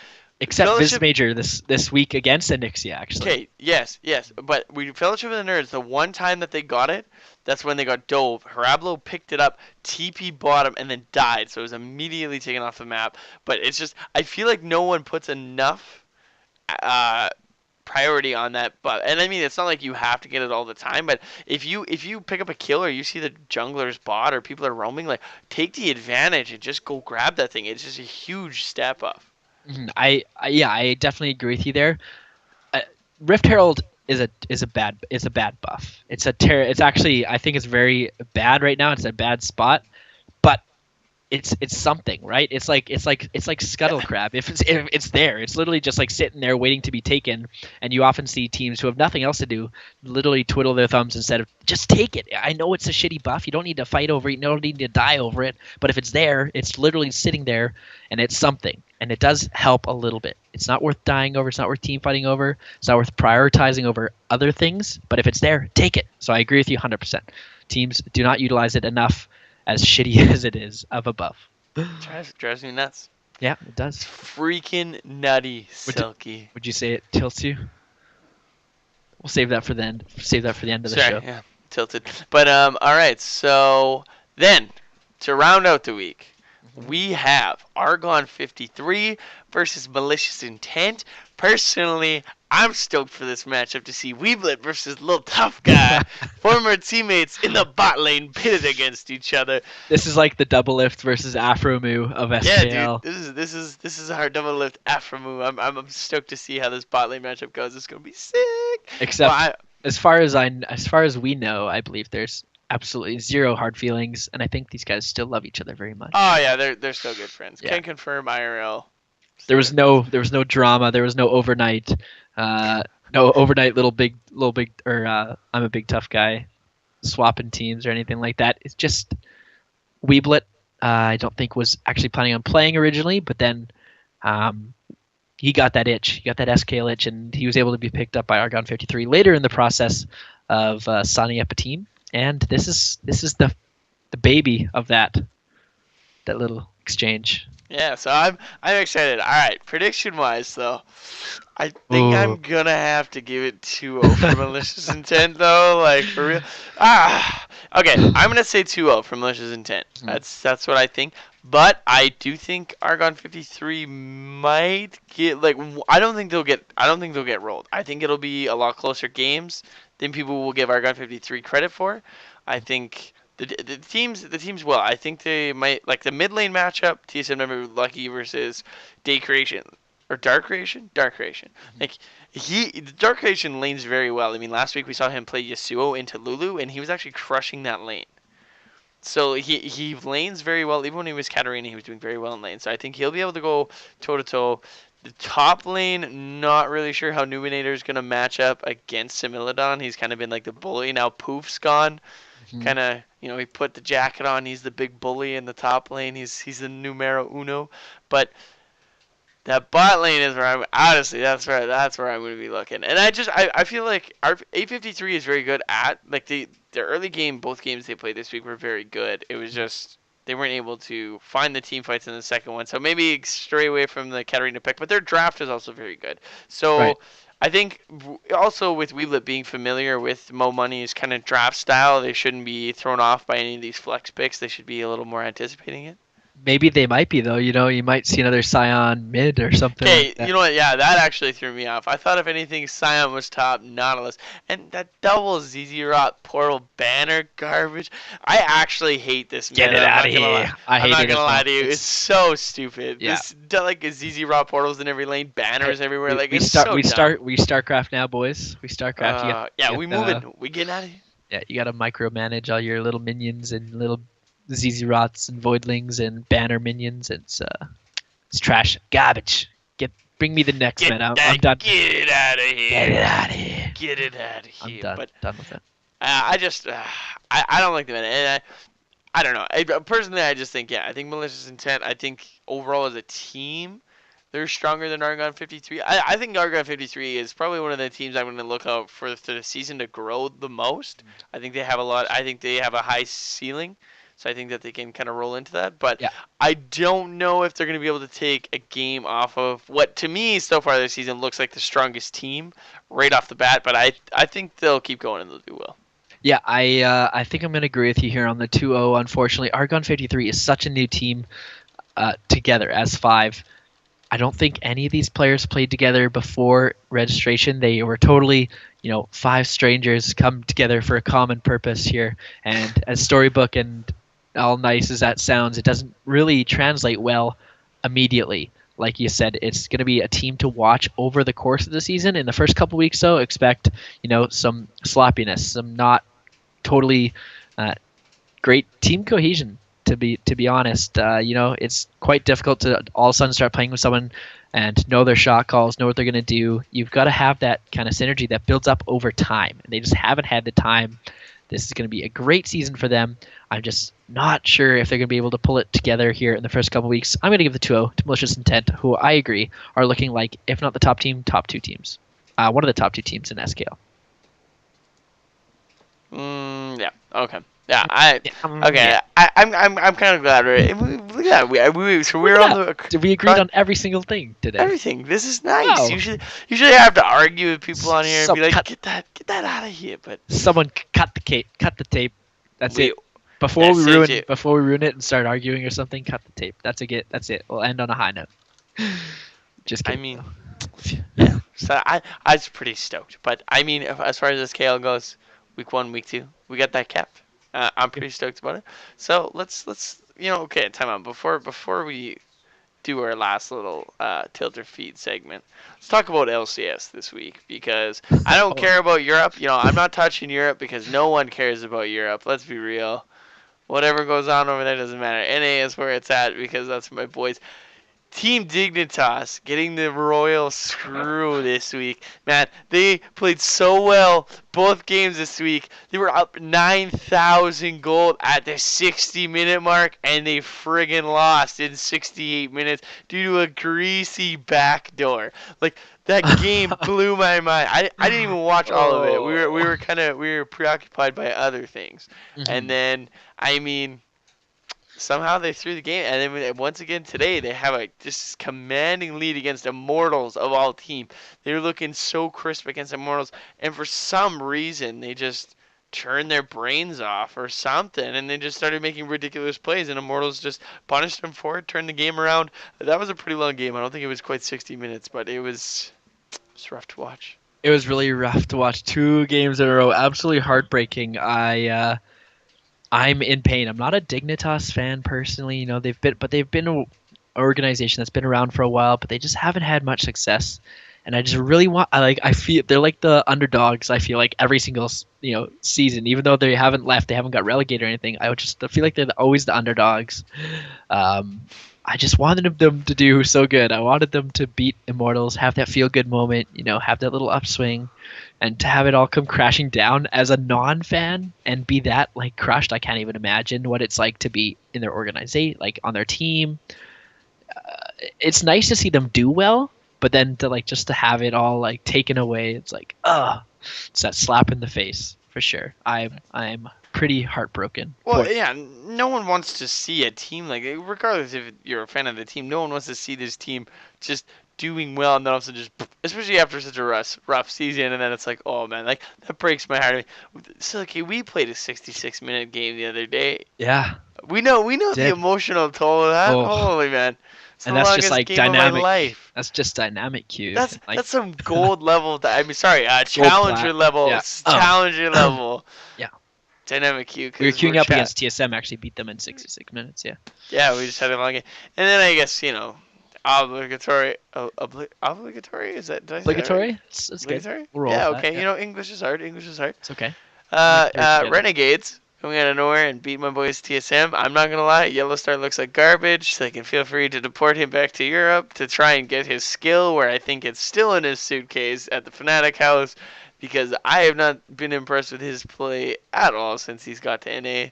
Except Viz Fellowship. Major this week against Anixia, actually. Okay, yes, but we Fellowship of the Nerds. The one time that they got it, that's when they got dove. Harablo picked it up, TP bottom, and then died. So it was immediately taken off the map. But it's just I feel like no one puts enough priority on that. But and I mean it's not like you have to get it all the time. But if you pick up a kill or you see the jungler's bot or people are roaming, like take the advantage and just go grab that thing. It's just a huge step up. I definitely agree with you there. Rift Herald is a bad buff. It's actually, I think it's very bad right now. It's a bad spot, but it's something, right? It's like scuttle crab. If it's there, it's literally just like sitting there waiting to be taken. And you often see teams who have nothing else to do literally twiddle their thumbs instead of just take it. I know it's a shitty buff. You don't need to fight over it. You don't need to die over it. But if it's there, it's literally sitting there, and it's something. And it does help a little bit. It's not worth dying over. It's not worth team fighting over. It's not worth prioritizing over other things. But if it's there, take it. So I agree with you 100%. Teams do not utilize it enough, as shitty as it is of a buff. Drives me nuts. Yeah, it does. It's freaking nutty, Silky. Would you say it tilts you? We'll save that for the end. Save that for the end of the Sorry, show. yeah, tilted. But all right. So then, to round out the week, we have Argon 53 versus Malicious Intent. Personally, I'm stoked for this matchup to see Weeblet versus Lil Tough Guy, former teammates in the bot lane pitted against each other. This is like the double lift versus Afromu of SKL. Yeah, dude, this is our double lift Afromu. I'm stoked to see how this bot lane matchup goes. It's gonna be sick. Except, as far as we know, I believe there's absolutely zero hard feelings, and I think these guys still love each other very much. Oh yeah, they're still good friends. Yeah. Can confirm IRL. There Still was good friends. no drama. There was no overnight, no overnight little big or I'm a big tough guy swapping teams or anything like that. It's just Weeblet. I don't think was actually planning on playing originally, but then um, he got that itch. He got that SKL itch, and he was able to be picked up by Argon 53 later in the process of signing up a team. And this is the baby of that little exchange. Yeah, so I'm excited. All right, prediction wise though, I think Oh, I'm gonna have to give it 2-0 for malicious intent though, like for real. Okay, I'm gonna say 2-0 for malicious intent. That's what I think. But I do think Argon 53 might get like I don't think they'll get rolled. I think it'll be a lot closer games than people will give Argon 53 credit for. I think the teams will. I think they might like the mid lane matchup. TSM number Lucky versus Day Creation or Dark Creation. Dark Creation. Like the Dark Creation lanes very well. I mean, last week we saw him play Yasuo into Lulu, and he was actually crushing that lane. So he lanes very well. Even when he was Katarina, he was doing very well in lane. So I think he'll be able to go toe to toe. The top lane, not really sure how Numinator is gonna match up against Similidon. He's kind of been like the bully. Now Poof's gone. Kind of, he put the jacket on. He's the big bully in the top lane. He's the numero uno. But that bot lane is where I'm honestly that's where I'm going to be looking. And I feel like our A53 is very good at like the early game. Both games they played this week were very good. It was just they weren't able to find the team fights in the second one. So maybe stray away from the Katarina pick. But their draft is also very good. So. right. I think also with Weeblet being familiar with Mo Money's kind of draft style, they shouldn't be thrown off by any of these flex picks. They should be a little more anticipating it. Maybe they might be though. You might see another Scion mid or something Okay, like that. you know what? Yeah, that actually threw me off. I thought if anything, Scion was top, Nautilus, and that double ZZ Rot portal banner garbage. I actually hate this Get meta. it I'm out not of gonna lie. here. I I'm hate not it as gonna lie well. to you. It's so stupid. Yeah. This like a ZZ Rot portals in every lane, banners everywhere. Like We it's start so we dumb. start we StarCraft now, boys. We StarCraft. Yeah, you we got moving. We getting out of here. yeah, you got to micromanage all your little minions and little ZZ Rots and Voidlings and banner minions. It's trash, garbage. Bring me the next Get man. I'm that, done. get it out of here. Get it out of here. Get it out of I'm here. done. But Done with it. I don't like the meta. And I don't know. Personally, I just think, yeah, I think Malicious Intent, I think overall as a team, they're stronger than Argon 53. I think Argon 53 is probably one of the teams I'm going to look out for the season to grow the most. I think they have I think they have a high ceiling. So I think that they can kind of roll into that. But Yeah. I don't know if they're going to be able to take a game off of what, to me, so far this season looks like the strongest team right off the bat. But I think they'll keep going and they'll do well. Yeah, I think I'm going to agree with you here on the 2-0. Unfortunately, Argon 53 is such a new team together as five. I don't think any of these players played together before registration. They were totally, five strangers come together for a common purpose here. And as Storybook and all nice as that sounds, it doesn't really translate well immediately. Like you said, it's going to be a team to watch over the course of the season. In the first couple weeks, though, expect some sloppiness, some not totally great team cohesion. To be honest, it's quite difficult to all of a sudden start playing with someone and know their shot calls, know what they're going to do. You've got to have that kind of synergy that builds up over time. And they just haven't had the time. This is going to be a great season for them. I'm just not sure if they're going to be able to pull it together here in the first couple weeks. I'm going to give the 2-0 to Malicious Intent, who I agree are looking like, if not the top team, top two teams. One of the top two teams in SKL. Yeah. Okay. Yeah. Okay. Yeah. I'm kind of glad. Look at that. We're on the. We agreed on every single thing today. Everything. This is nice. Wow. Usually I have to argue with people on here and be like, cut- get that out of here. But Someone cut the tape. That's it. Before we ruin it and start arguing or something, cut the tape. That's it. We'll end on a high note. Just kidding. I mean, yeah. So I was pretty stoked. But I mean, as far as the scale goes, week 1, week 2, we got that capped. I'm pretty stoked about it. So let's okay, time out. Before we do our last little tilt or feed segment. Let's talk about LCS this week because I don't care about Europe. I'm not touching Europe because no one cares about Europe. Let's be real. Whatever goes on over there doesn't matter. NA is where it's at because that's my boys. Team Dignitas getting the royal screw this week. Man, they played so well both games this week. They were up 9,000 gold at the 60-minute mark, and they friggin' lost in 68 minutes due to a greasy backdoor. Like, that game blew my mind. I didn't even watch all of it. We were preoccupied by other things. Mm-hmm. And then, I mean, somehow they threw the game, and then once again today they have a just commanding lead against Immortals of all team. They're looking so crisp against Immortals, and for some reason they just turned their brains off or something, and they just started making ridiculous plays, and Immortals just punished them for it, turned the game around. That was a pretty long game. I don't think it was quite 60 minutes, but it was rough to watch. It was really rough to watch. 2 games in a row, absolutely heartbreaking. I'm in pain. I'm not a Dignitas fan personally. They've been an organization that's been around for a while, but they just haven't had much success. And I just really I feel they're like the underdogs. I feel like every single season, even though they haven't left, they haven't got relegated or anything. I feel like they're always the underdogs. I just wanted them to do so good. I wanted them to beat Immortals, have that feel good moment, have that little upswing. And to have it all come crashing down as a non-fan and be that crushed, I can't even imagine what it's like to be in their organization, on their team. It's nice to see them do well, but then to just to have it all taken away, it's it's that slap in the face for sure. I'm pretty heartbroken. Well, yeah, no one wants to see a team regardless if you're a fan of the team, no one wants to see this team just doing well and then also just, especially after such a rough season, and then it's like, oh man, that breaks my heart. So we played a 66-minute game the other day. Yeah. We know the emotional toll of that. Oh. Holy man. And that's just dynamic. That's just dynamic queue. That's some gold level. Challenger level. Yeah. Challenger level. Yeah. Dynamic queue. We were queuing up against TSM. Actually, beat them in 66 minutes. Yeah. Yeah, we just had a long game, and then I guess obligatory. Is that obligatory? Right? It's obligatory. Good. We'll yeah. Okay. Yeah. English is hard. It's okay. Renegades coming out of nowhere and beat my boys TSM. I'm not gonna lie, Yellow Star looks like garbage. So they can feel free to deport him back to Europe to try and get his skill, where I think it's still in his suitcase at the Fnatic house, because I have not been impressed with his play at all since he's got to NA.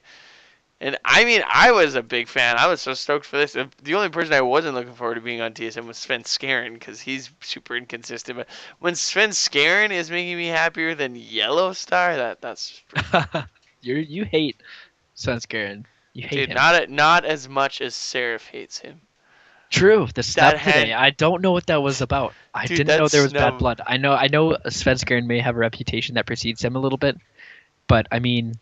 And I mean, I was a big fan. I was so stoked for this. The only person I wasn't looking forward to being on TSM was Sven Skaren, because he's super inconsistent. But when Sven Skaren is making me happier than Yellow Star, that's you hate Sven Skaren. You hate him. Not as much as Seraph hates him. True. The snap today. I don't know what that was about. I didn't know there was bad blood. I know Sven Skaren may have a reputation that precedes him a little bit, but I mean,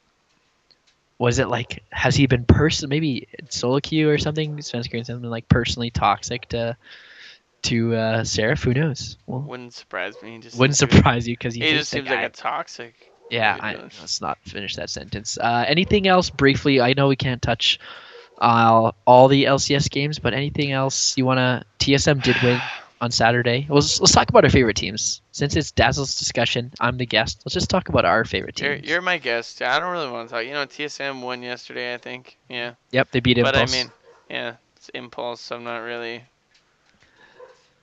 was it has he been maybe solo queue or something? Sven Skaren's something personally toxic to Seraph? Who knows? Well, wouldn't surprise me. Wouldn't surprise you because he just seems like a toxic. Yeah, let's not finish that sentence. Anything else briefly? I know we can't touch all the LCS games, but anything else you want to... TSM did win on Saturday. Let's talk about our favorite teams. Since it's Dazzle's discussion, I'm the guest. Let's just talk about our favorite teams. You're my guest. I don't really want to talk. TSM won yesterday, I think. Yeah. Yep, they beat Impulse. But I mean, yeah, it's Impulse. So I'm not really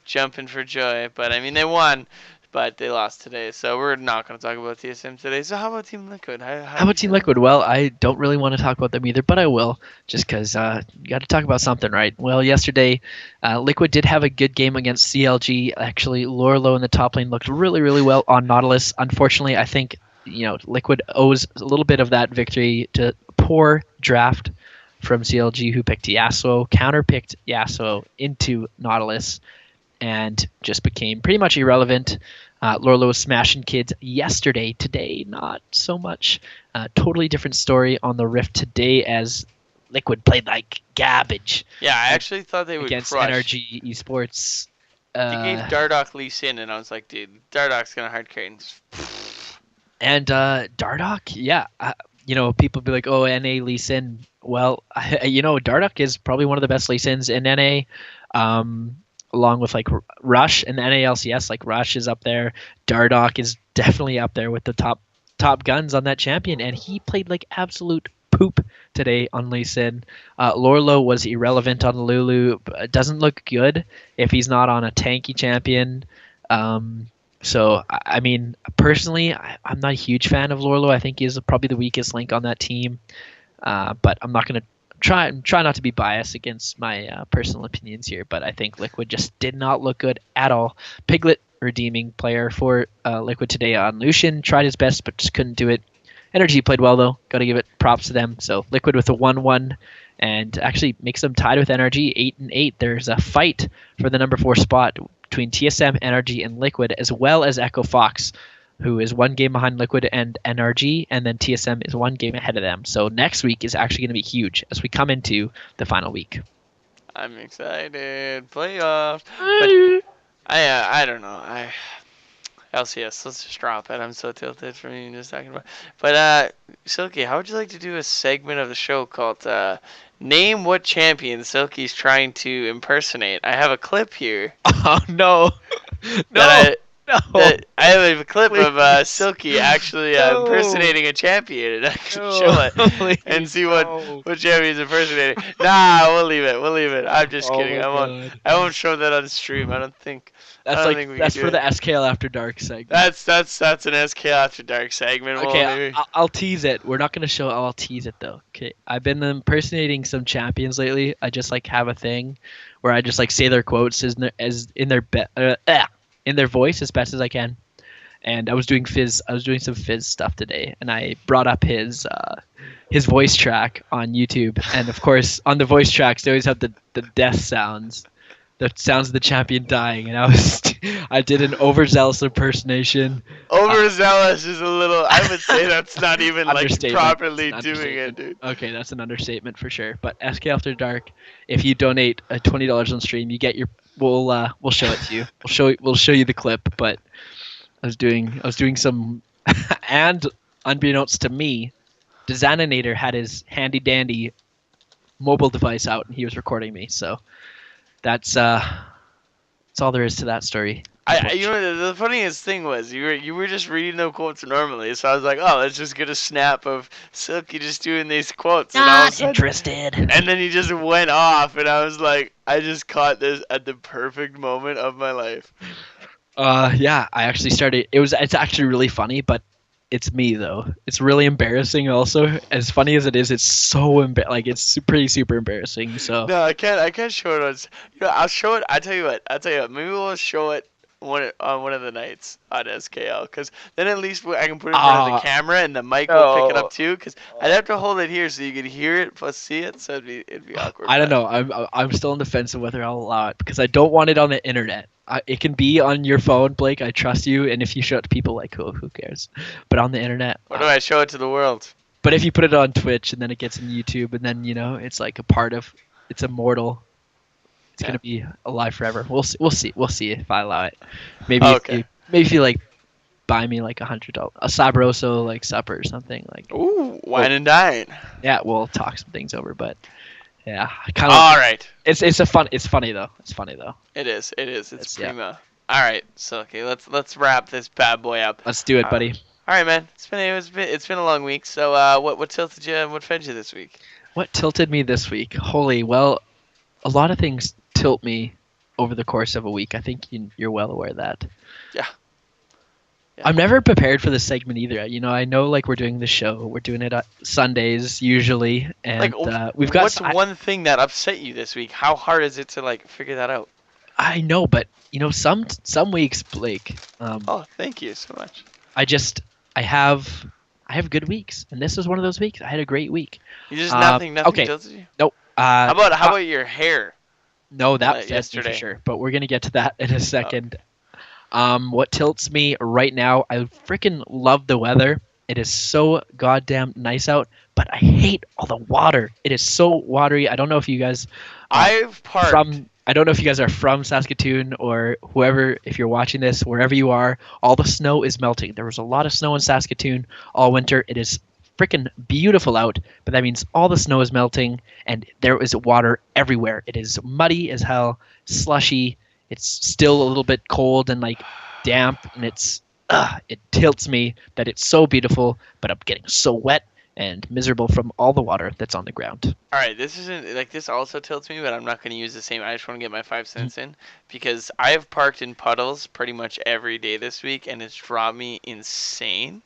jumping for joy. But I mean, they won. But they lost today, so we're not going to talk about TSM today. So how about Team Liquid? How about Team Liquid? Well, I don't really want to talk about them either, but I will, just because you got to talk about something, right? Well, yesterday, Liquid did have a good game against CLG. Actually, Lorelo in the top lane looked really, really well on Nautilus. Unfortunately, I think Liquid owes a little bit of that victory to poor draft from CLG, who picked Yasuo, counter-picked Yasuo into Nautilus, and just became pretty much irrelevant. Lorelo was smashing kids yesterday. Today, not so much. Totally different story on the Rift today, as Liquid played like garbage. Yeah, I actually thought they would against crush. NRG Esports. They gave Dardoch Lee Sin, and I was like, dude, Dardoch's gonna hard carry. And Dardoch, yeah, people be like, oh, NA Lee Sin. Well, Dardoch is probably one of the best Lee Sins in NA. along with like Rush and the NALCS. Like Rush is up there. Dardoch is definitely up there with the top guns on that champion, and he played like absolute poop today on Lee Sin. Lorlo was irrelevant on Lulu. Doesn't look good if he's not on a tanky champion. So I mean, personally, I'm not a huge fan of Lorlo. I think he's probably the weakest link on that team. But I'm not gonna try not to be biased against my personal opinions here. But I think Liquid just did not look good at all. Piglet, redeeming player for Liquid today on Lucian, tried his best but just couldn't do it. Energy played well though. Got to give it props to them. So Liquid with a 1-1 and actually makes them tied with Energy 8-8. There's a fight for the number 4 spot between TSM, Energy, and Liquid, as well as Echo Fox, who is 1 game behind Liquid and NRG, and then TSM is 1 game ahead of them. So next week is actually going to be huge as we come into the final week. I'm excited. Playoffs. But I don't know. LCS, let's just drop it. I'm so tilted from you just talking about. But Silky, how would you like to do a segment of the show called Name What Champion Silky's Trying to Impersonate? I have a clip here. Oh no. No. I have a clip of Silky actually impersonating a champion, and I can show it and see what champion's impersonating. Nah, we'll leave it. I'm just kidding. I won't show that on stream. I don't think. That's for the SKL After Dark segment. That's an SKL After Dark segment. Okay, I'll tease it. We're not gonna show it. I'll tease it though. Okay, I've been impersonating some champions lately. I just like have a thing where I just like say their quotes in their voice as best as I can. And I was doing some Fizz stuff today, and I brought up his voice track on YouTube. And of course, on the voice tracks, they always have the death sounds. The sounds of the champion dying, and I did an overzealous impersonation. Overzealous is a little. I would say that's not even like properly doing it, dude. Okay, that's an understatement for sure. But SK After Dark, if you donate $20 on stream, you get your. We'll show it to you. We'll show you the clip. But I was doing some, and unbeknownst to me, Dazaninator had his handy dandy mobile device out, and he was recording me. So. That's all there is to that story. The funniest thing was you were just reading the quotes normally, so I was like, oh, let's just get a snap of Silky just doing these quotes. Not interested. And then he just went off, and I was like, I just caught this at the perfect moment of my life. Yeah, I actually started. It's actually really funny, but it's me though. It's really embarrassing. Also, as funny as it is, it's so it's super embarrassing. So no, I can't show it on. I'll show it. I'll tell you what. Maybe we'll show it on one of the nights on SKL, because then at least I can put it in front of the camera and the mic will pick it up too. Because I'd have to hold it here so you could hear it plus see it. So it'd be awkward. I don't know. I'm still on the fence of whether I'll allow it, because I don't want it on the internet. It can be on your phone, Blake. I trust you. And if you show it to people, like, who cares? But on the internet. What do I show it to the world? But if you put it on Twitch and then it gets in YouTube, and then it's like a part of. It's immortal. It's gonna be alive forever. We'll see if I allow it. Maybe if you like buy me like $100 a Sabroso like supper or something like. Ooh, wine and dine. Yeah, we'll talk some things over, but. Yeah, kind of. All right. It's funny though. It is. It's primo. Yeah. All right. So okay, let's wrap this bad boy up. Let's do it, buddy. All right, man. It's been a long week. So what tilted you? What fed you this week? What tilted me this week? Holy, well, a lot of things tilt me over the course of a week. I think you're well aware of that. Yeah. I'm never prepared for this segment either. I know like we're doing the show. We're doing it Sundays usually, and we've got. What's one thing that upset you this week? How hard is it to like figure that out? I know, but some weeks, Blake. Oh, thank you so much. I have good weeks, and this was one of those weeks. I had a great week. You just nothing tilted you? Nope. How about your hair? No, that yesterday for sure. But we're gonna get to that in a second. What tilts me right now, I freaking love the weather. It is so goddamn nice out, but I hate all the water. It is so watery. I don't know if you guys I don't know if you guys are from Saskatoon or whoever, if you're watching this, wherever you are, all the snow is melting. There was a lot of snow in Saskatoon all winter. It is freaking beautiful out, but that means all the snow is melting and there is water everywhere. It is muddy as hell, slushy. It's still a little bit cold and like damp, and it tilts me that it's so beautiful, but I'm getting so wet and miserable from all the water that's on the ground. All right, this isn't like this also tilts me, but I'm not going to use the same. I just want to get my 5 cents in because I have parked in puddles pretty much every day this week, and it's dropped me insane.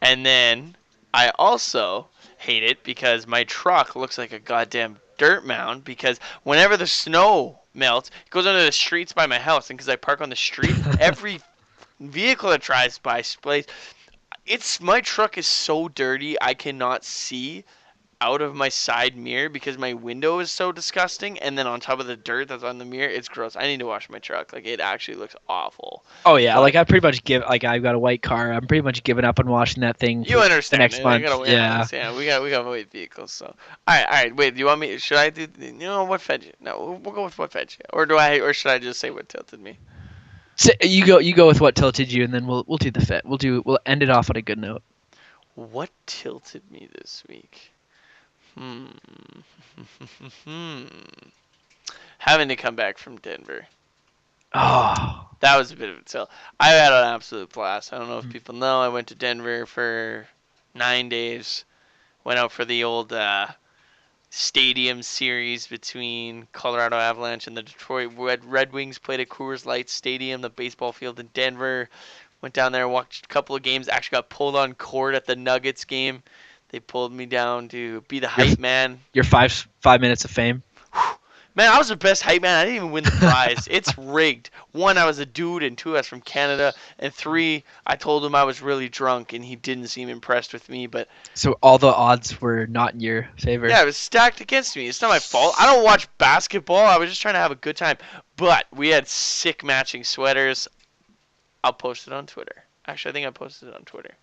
And then I also hate it because my truck looks like a goddamn dirt mound because whenever the snow melts, it goes under the streets by my house, and because I park on the street, every vehicle that drives by splays. My truck is so dirty I cannot see out of my side mirror because my window is so disgusting, and then on top of the dirt that's on the mirror, it's gross. I need to wash my truck. Like, it actually looks awful. Oh yeah, But like I pretty much I've got a white car. I'm pretty much giving up on washing that thing you for understand the next it. month. Yeah, we got white vehicles. So all right. Wait, do you want me? Should I do? You know what fed you? No, we'll go with what fed you. Or should I just say what tilted me? So you go with what tilted you, and then we'll do the fit. We'll end it off on a good note. What tilted me this week? Having to come back from Denver. Oh, That was a bit of a tilt. I had an absolute blast. I don't know if people know. I went to Denver for 9 days. Went out for the old stadium series between Colorado Avalanche and the Detroit Red Wings. Played at Coors Light Stadium, the baseball field in Denver. Went down there, watched a couple of games. Actually got pulled on court at the Nuggets game. They pulled me down to be the hype man. your 5 minutes of fame. Man, I was the best hype man. I didn't even win the prize. It's rigged. 1, I was a dude, and 2, I was from Canada, and 3, I told him I was really drunk, and he didn't seem impressed with me. But So all the odds were not in your favor. yeah, it was stacked against me. It's not my fault. I don't watch basketball. I was just trying to have a good time. But we had sick matching sweaters. I'll post it on Twitter. Actually, I think I posted it on Twitter.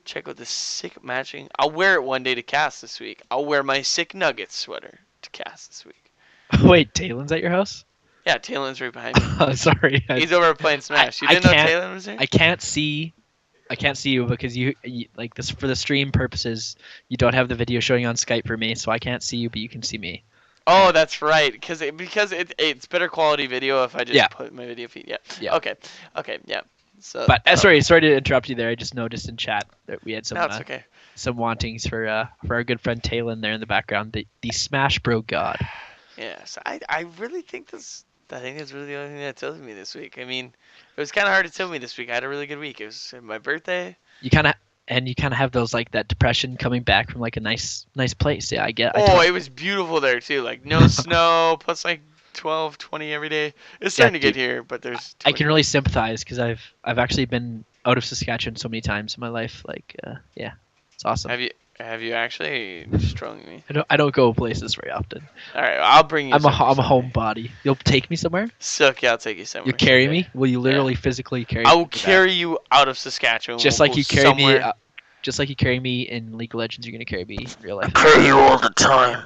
Check out the sick matching. I'll wear it one day to cast this week. I'll wear my sick Nuggets sweater to cast this week. Wait, Talen's at your house? Yeah, Talen's right behind me. Oh, sorry. He's over playing Smash. You didn't know Talen was there? I can't see you because you like this for the stream purposes. You don't have the video showing on Skype for me, so I can't see you, but you can see me. Oh, that's right. Because it's better quality video if I just put my video feed. Yeah. Okay. Yeah. So. But sorry to interrupt you there. I just noticed in chat that we had some. No, it's okay. Some wantings for our good friend Talen there in the background, the Smash Bro God. Yeah, so I really think that's really the only thing that tilted me this week. I mean, it was kind of hard to tilt me this week. I had a really good week. It was my birthday. You kind of have those like that depression coming back from like a nice place. Yeah, It was beautiful there too. Like no snow, plus like 12, 20 every day. It's starting to get here, but there's. I can really sympathize because I've actually been out of Saskatchewan so many times in my life. Like, yeah, it's awesome. Have you actually strung me? I don't go places very often. All right, I'll bring you. I'm a homebody. You'll take me somewhere? Silky, I'll take you somewhere. You carry me? Will you literally physically carry me? I will carry you out of Saskatchewan. Just like you carry me. Just like you carry me in League of Legends, you're gonna carry me in real life. I carry you all the time,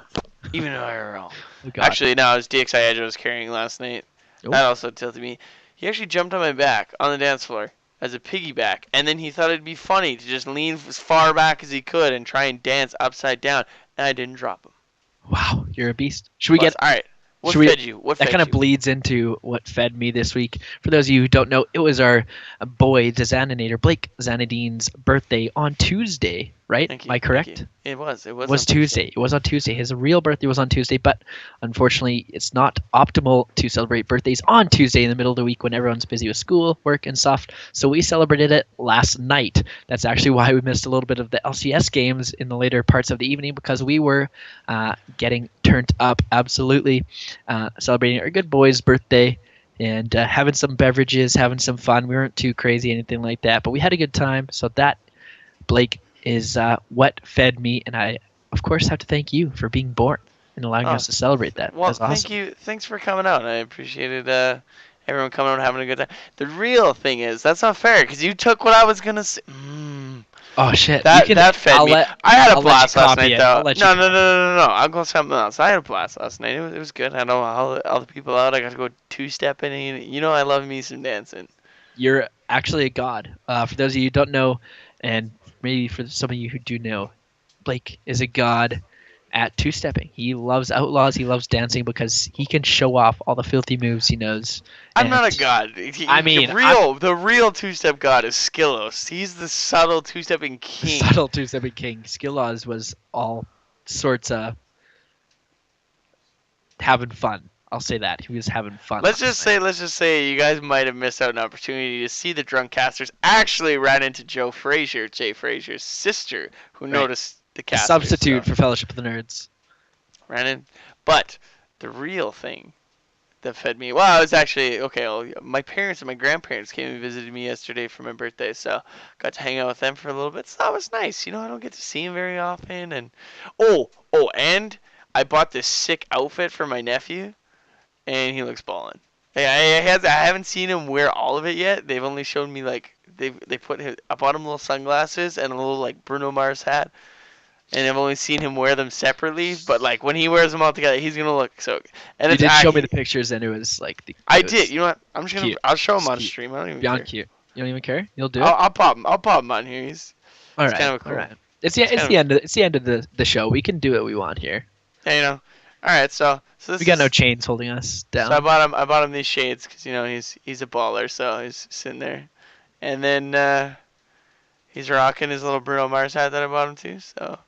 even in IRL. Oh, God. Actually, no, it was DXI Edge I was carrying last night. Ooh. That also tilted me. He actually jumped on my back on the dance floor as a piggyback, and then he thought it'd be funny to just lean as far back as he could and try and dance upside down, and I didn't drop him. Wow, you're a beast. Should we get? All right. What fed you? That kind of bleeds into what fed me this week. For those of you who don't know, it was our boy Dazaninator, Blake Zanadine's birthday on Tuesday, right? Thank you. Am I correct? It was. It was Tuesday. It was on Tuesday. His real birthday was on Tuesday, but unfortunately, it's not optimal to celebrate birthdays on Tuesday in the middle of the week when everyone's busy with school, work, and stuff. So we celebrated it last night. That's actually why we missed a little bit of the LCS games in the later parts of the evening because we were getting turned up, absolutely, celebrating our good boy's birthday. And having some beverages, having some fun. We weren't too crazy, anything like that, but we had a good time. So that, Blake, is what fed me, and I, of course, have to thank you for being born and allowing us to celebrate that. Well, That's awesome. Thank you. Thanks for coming out. I appreciated everyone coming out and having a good time. The real thing is, that's not fair, because you took what I was going to say. Oh, shit. That fed me. I had a blast last night, though. No. I'll go something else. I had a blast last night. It was good. I had all the people out. I got to go two-stepping. You know I love me some dancing. You're actually a god. For those of you who don't know, and maybe for some of you who do know, Blake is a god at two-stepping. He loves outlaws. He loves dancing because he can show off all the filthy moves he knows. I'm not a And god. I mean, I'm The real two-step god is Skillos. He's the subtle two-stepping the king. subtle two-stepping king. Skillos was all sorts of having fun. I'll say that. He was having fun. Let's just say you guys might have missed out an opportunity to see the drunk casters actually ran into Jay Frazier's sister, who noticed the A casters. substitute for Fellowship of the Nerds. Ran in. But the real thing that fed me, well, it was actually, okay, well, my parents and my grandparents came and visited me yesterday for my birthday, so got to hang out with them for a little bit, so that was nice. I don't get to see him very often, and, and I bought this sick outfit for my nephew, and he looks ballin'. I haven't seen him wear all of it yet. They've only shown me, like, I bought him little sunglasses and a little, like, Bruno Mars hat. And I've only seen him wear them separately, but like when he wears them all together, he's gonna look so. And you did show me the pictures, and it was like I did. You know what? I'm just gonna. I'll show him on cute. stream. I don't even Beyond care. cute. You don't even care. You'll do it. I'll pop him. I'll pop him on here. He's all right. kind of cool. All right. It's the end of the show. We can do what we want here. Yeah, All right. So this we got no chains holding us down. So I bought him these shades because he's a baller. So he's sitting there, and then he's rocking his little Bruno Mars hat that I bought him too. So.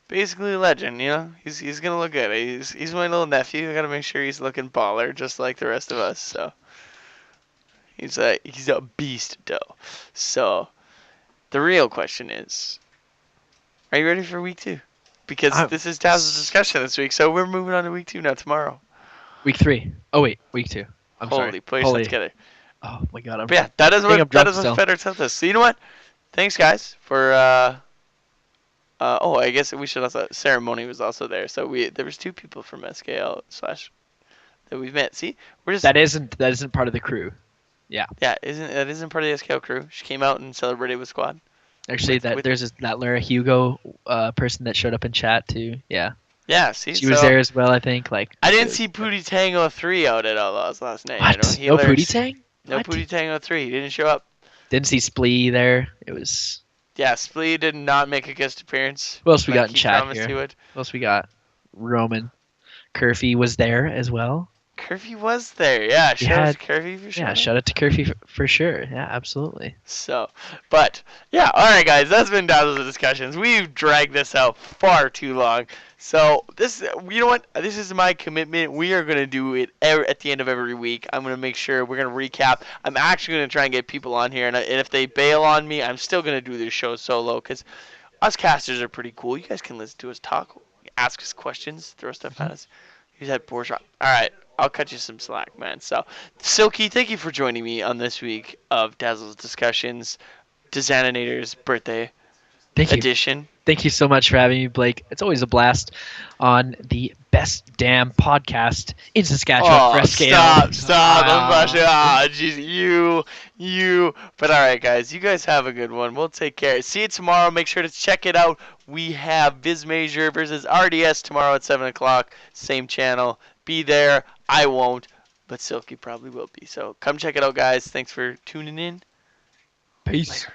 Basically a legend, He's gonna look good. He's my little nephew. I gotta make sure he's looking baller, just like the rest of us. So he's a beast, though. So the real question is, are you ready for week 2? Because this is Dazzle's discussion this week. So we're moving on to week 2 now tomorrow. Week 3. Oh wait, week 2. I'm sorry. Put yourself together. Oh my God. That is what Federer tells us. So you know what? Thanks guys for. I guess we should also. Ceremony was also there, so there was 2 people from SKL / that we've met. See, we're just that isn't part of the crew. Yeah. Yeah, isn't part of the SKL crew. She came out and celebrated with squad. Actually, there's that Lara Hugo person that showed up in chat too. Yeah. Yeah. See, she was there as well. I think. Like I didn't see Pootie Tango 3 out at Outlaws last night. What? No Pootie Tang? No Pootie Tango 3. He didn't show up. Didn't see Splee there. It was. Yeah, Splee did not make a guest appearance. What else we got in chat here? He would. What else we got? Roman. Curfy was there as well. Curfy was there, yeah. Shout out to Curfy for sure. Yeah, shout out to Curfy for sure. Yeah, absolutely. So, but, yeah, alright guys, that's been Dazzle's Discussions. We've dragged this out far too long. So, you know what? This is my commitment. We are going to do it at the end of every week. I'm going to make sure we're going to recap. I'm actually going to try and get people on here, and if they bail on me, I'm still going to do this show solo, because us casters are pretty cool. You guys can listen to us talk, ask us questions, throw stuff at us. Use that board shot. Alright, I'll cut you some slack, man. So, Silky, thank you for joining me on this week of Dazzle's Discussions, Dazaninator's birthday edition. Thank you so much for having me, Blake. It's always a blast on the best damn podcast in Saskatchewan for SKL. Stop. I'm blushing. Jeez, you. But all right, guys. You guys have a good one. We'll take care. See you tomorrow. Make sure to check it out. We have Viz Major versus RDS tomorrow at 7 o'clock. Same channel. Be there. I won't, but Silky probably will be. So come check it out, guys. Thanks for tuning in. Peace. Later.